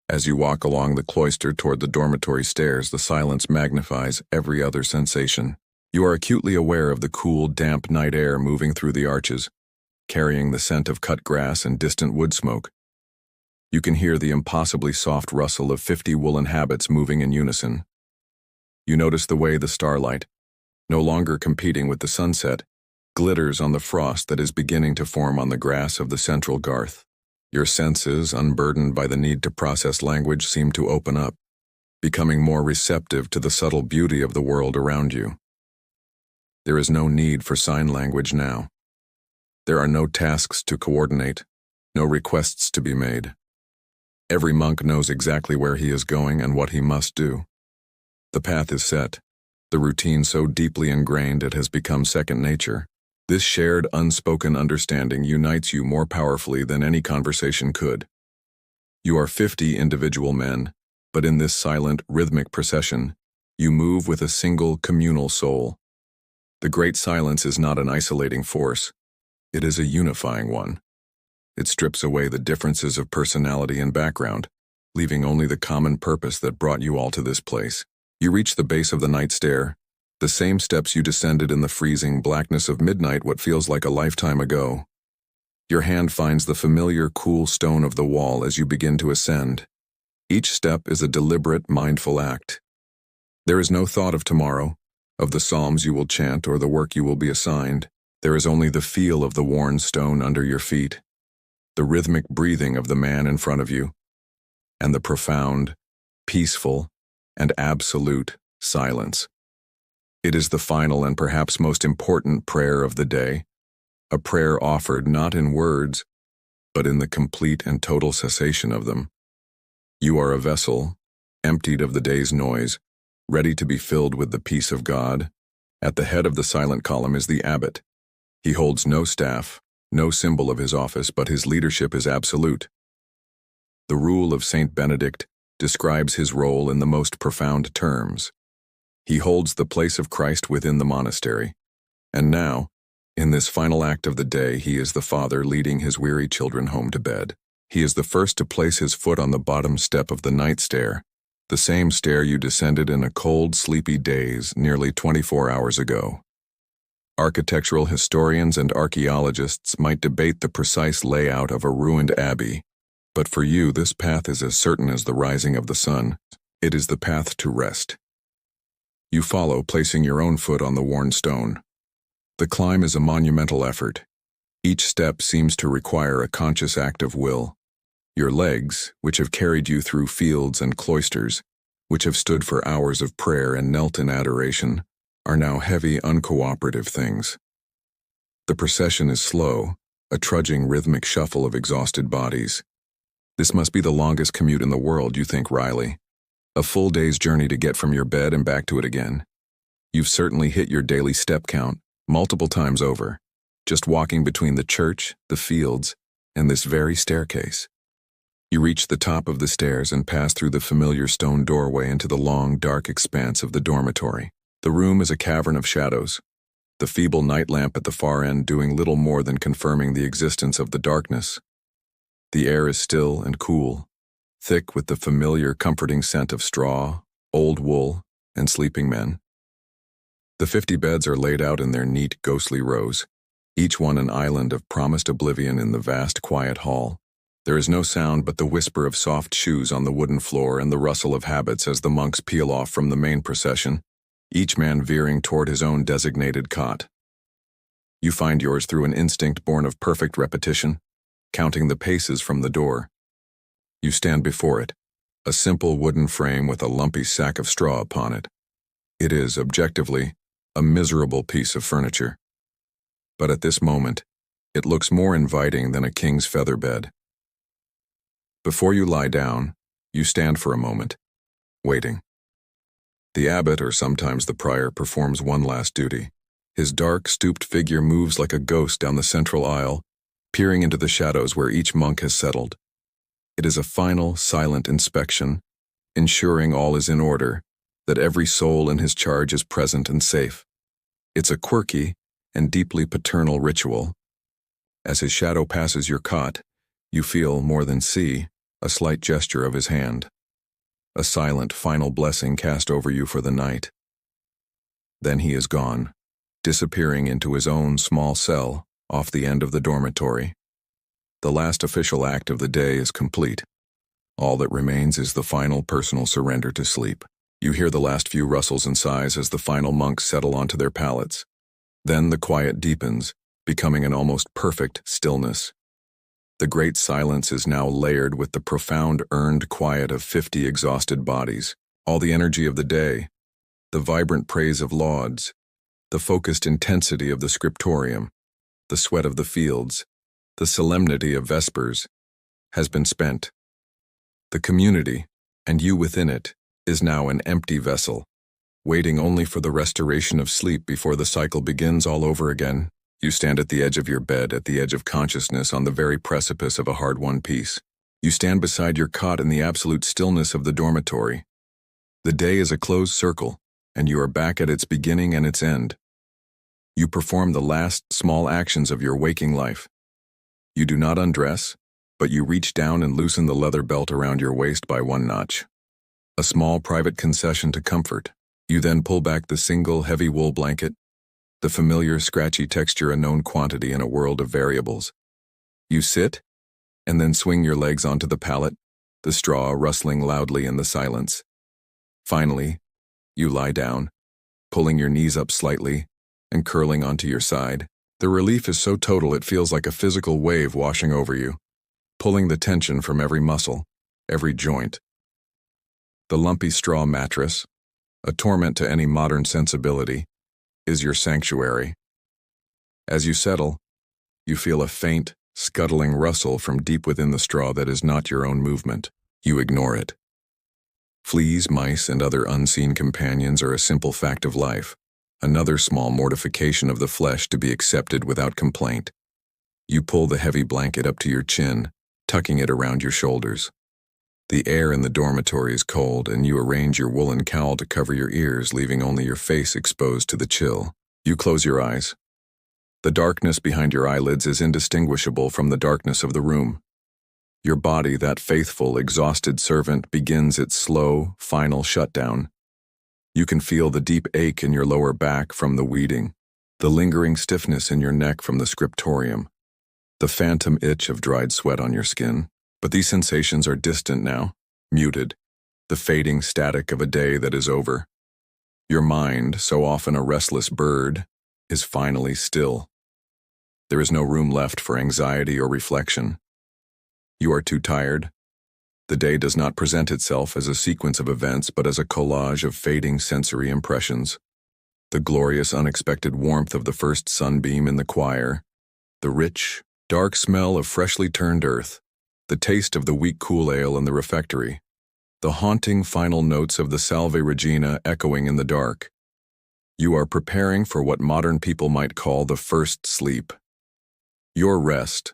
As you walk along the cloister toward the dormitory stairs, the silence magnifies every other sensation. You are acutely aware of the cool, damp night air moving through the arches, carrying the scent of cut grass and distant wood smoke. You can hear the impossibly soft rustle of 50 woolen habits moving in unison. You notice the way the starlight, no longer competing with the sunset, glitters on the frost that is beginning to form on the grass of the central garth. Your senses, unburdened by the need to process language, seem to open up, becoming more receptive to the subtle beauty of the world around you. There is no need for sign language now. There are no tasks to coordinate, no requests to be made. Every monk knows exactly where he is going and what he must do. The path is set, the routine so deeply ingrained it has become second nature. This shared, unspoken understanding unites you more powerfully than any conversation could. You are 50 individual men, but in this silent, rhythmic procession, you move with a single communal soul. The great silence is not an isolating force. It is a unifying one. It strips away the differences of personality and background, leaving only the common purpose that brought you all to this place. You reach the base of the night stair, the same steps you descended in the freezing blackness of midnight what feels like a lifetime ago. Your hand finds the familiar cool stone of the wall as you begin to ascend. Each step is a deliberate, mindful act. There is no thought of tomorrow, of the psalms you will chant or the work you will be assigned. There is only the feel of the worn stone under your feet, the rhythmic breathing of the man in front of you, and the profound, peaceful, and absolute silence. It is the final and perhaps most important prayer of the day, a prayer offered not in words, but in the complete and total cessation of them. You are a vessel, emptied of the day's noise, ready to be filled with the peace of God. At the head of the silent column is the abbot. He holds no staff, no symbol of his office, but his leadership is absolute. The rule of Saint Benedict describes his role in the most profound terms. He holds the place of Christ within the monastery. And now, in this final act of the day, he is the father leading his weary children home to bed. He is the first to place his foot on the bottom step of the night stair, the same stair you descended in a cold, sleepy daze nearly 24 hours ago. Architectural historians and archaeologists might debate the precise layout of a ruined abbey, but for you this path is as certain as the rising of the sun. It is the path to rest. You follow, placing your own foot on the worn stone. The climb is a monumental effort. Each step seems to require a conscious act of will. Your legs, which have carried you through fields and cloisters, which have stood for hours of prayer and knelt in adoration, are now heavy, uncooperative things. The procession is slow, a trudging, rhythmic shuffle of exhausted bodies. This must be the longest commute in the world, you think wryly. A full day's journey to get from your bed and back to it again. You've certainly hit your daily step count, multiple times over, just walking between the church, the fields, and this very staircase. You reach the top of the stairs and pass through the familiar stone doorway into the long, dark expanse of the dormitory. The room is a cavern of shadows, the feeble night lamp at the far end doing little more than confirming the existence of the darkness. The air is still and cool, thick with the familiar, comforting scent of straw, old wool, and sleeping men. The 50 beds are laid out in their neat, ghostly rows, each one an island of promised oblivion in the vast, quiet hall. There is no sound but the whisper of soft shoes on the wooden floor and the rustle of habits as the monks peel off from the main procession, each man veering toward his own designated cot. You find yours through an instinct born of perfect repetition, counting the paces from the door. You stand before it, a simple wooden frame with a lumpy sack of straw upon it. It is, objectively, a miserable piece of furniture. But at this moment, it looks more inviting than a king's feather bed. Before you lie down, you stand for a moment, waiting. The abbot, or sometimes the prior, performs one last duty. His dark, stooped figure moves like a ghost down the central aisle, peering into the shadows where each monk has settled. It is a final, silent inspection, ensuring all is in order, that every soul in his charge is present and safe. It's a quirky and deeply paternal ritual. As his shadow passes your cot, you feel, more than see, a slight gesture of his hand. A silent, final blessing cast over you for the night. Then he is gone, disappearing into his own small cell off the end of the dormitory. The last official act of the day is complete. All that remains is the final personal surrender to sleep. You hear the last few rustles and sighs as the final monks settle onto their pallets. Then the quiet deepens, becoming an almost perfect stillness. The great silence is now layered with the profound earned quiet of 50 exhausted bodies. All the energy of the day, the vibrant praise of lauds, the focused intensity of the scriptorium, the sweat of the fields, the solemnity of vespers, has been spent. The community, and you within it, is now an empty vessel, waiting only for the restoration of sleep before the cycle begins all over again. You stand at the edge of your bed, at the edge of consciousness, on the very precipice of a hard-won peace. You stand beside your cot in the absolute stillness of the dormitory. The day is a closed circle, and you are back at its beginning and its end. You perform the last small actions of your waking life. You do not undress, but you reach down and loosen the leather belt around your waist by one notch. A small private concession to comfort. You then pull back the single heavy wool blanket, the familiar scratchy texture a known quantity in a world of variables. You sit, and then swing your legs onto the pallet, the straw rustling loudly in the silence. Finally, you lie down, pulling your knees up slightly and curling onto your side. The relief is so total it feels like a physical wave washing over you, pulling the tension from every muscle, every joint. The lumpy straw mattress, a torment to any modern sensibility, is your sanctuary. As you settle, you feel a faint, scuttling rustle from deep within the straw that is not your own movement. You ignore it. Fleas, mice, and other unseen companions are a simple fact of life, another small mortification of the flesh to be accepted without complaint. You pull the heavy blanket up to your chin, tucking it around your shoulders. The air in the dormitory is cold, and you arrange your woolen cowl to cover your ears, leaving only your face exposed to the chill. You close your eyes. The darkness behind your eyelids is indistinguishable from the darkness of the room. Your body, that faithful, exhausted servant, begins its slow, final shutdown. You can feel the deep ache in your lower back from the weeding, the lingering stiffness in your neck from the scriptorium, the phantom itch of dried sweat on your skin. But these sensations are distant now, muted, the fading static of a day that is over. Your mind, so often a restless bird, is finally still. There is no room left for anxiety or reflection. You are too tired. The day does not present itself as a sequence of events, but as a collage of fading sensory impressions. The glorious, unexpected warmth of the first sunbeam in the choir, the rich, dark smell of freshly turned earth, the taste of the weak cool ale in the refectory, the haunting final notes of the Salve Regina echoing in the dark. You are preparing for what modern people might call the first sleep. Your rest,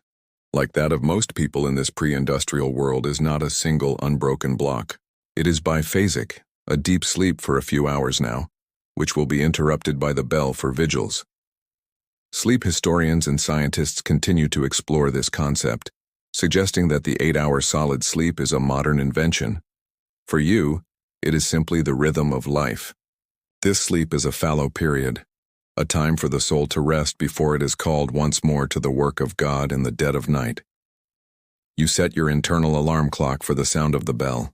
like that of most people in this pre-industrial world, is not a single unbroken block. It is biphasic, a deep sleep for a few hours now, which will be interrupted by the bell for vigils. Sleep historians and scientists continue to explore this concept, suggesting that the 8-hour solid sleep is a modern invention. For you, it is simply the rhythm of life. This sleep is a fallow period, a time for the soul to rest before it is called once more to the work of God in the dead of night. You set your internal alarm clock for the sound of the bell.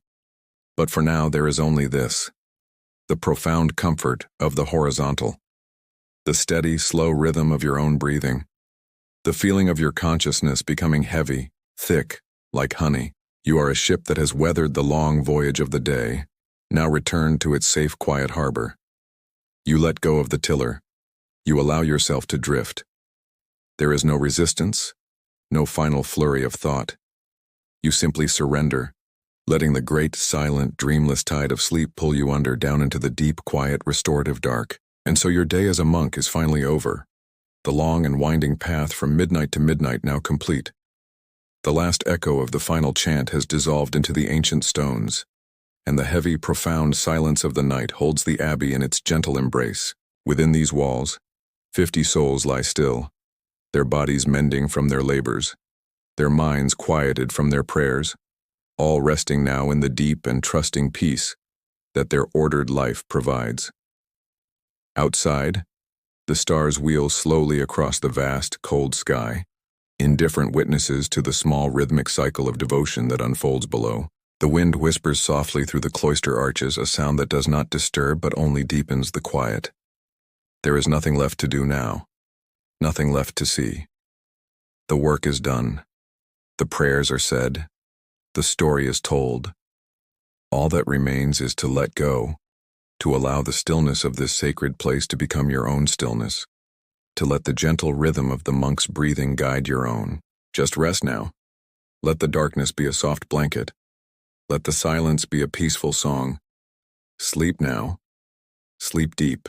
But for now there is only this: the profound comfort of the horizontal, the steady, slow rhythm of your own breathing, the feeling of your consciousness becoming heavy, thick, like honey. You are a ship that has weathered the long voyage of the day, now returned to its safe, quiet harbor. You let go of the tiller. You allow yourself to drift. There is no resistance, no final flurry of thought. You simply surrender, letting the great, silent, dreamless tide of sleep pull you under, down into the deep, quiet, restorative dark. And so your day as a monk is finally over. the long and winding path from midnight to midnight now complete. The last echo of the final chant has dissolved into the ancient stones, and the heavy, profound silence of the night holds the abbey in its gentle embrace. Within these walls, 50 souls lie still, their bodies mending from their labors, their minds quieted from their prayers, all resting now in the deep and trusting peace that their ordered life provides. Outside, the stars wheel slowly across the vast, cold sky, indifferent witnesses to the small rhythmic cycle of devotion that unfolds below. The wind whispers softly through the cloister arches, a sound that does not disturb but only deepens the quiet. There is nothing left to do now, nothing left to see. The work is done. The prayers are said. The story is told. All that remains is to let go, to allow the stillness of this sacred place to become your own stillness, to let the gentle rhythm of the monk's breathing guide your own. Just rest now. Let the darkness be a soft blanket. Let the silence be a peaceful song. Sleep now. Sleep deep.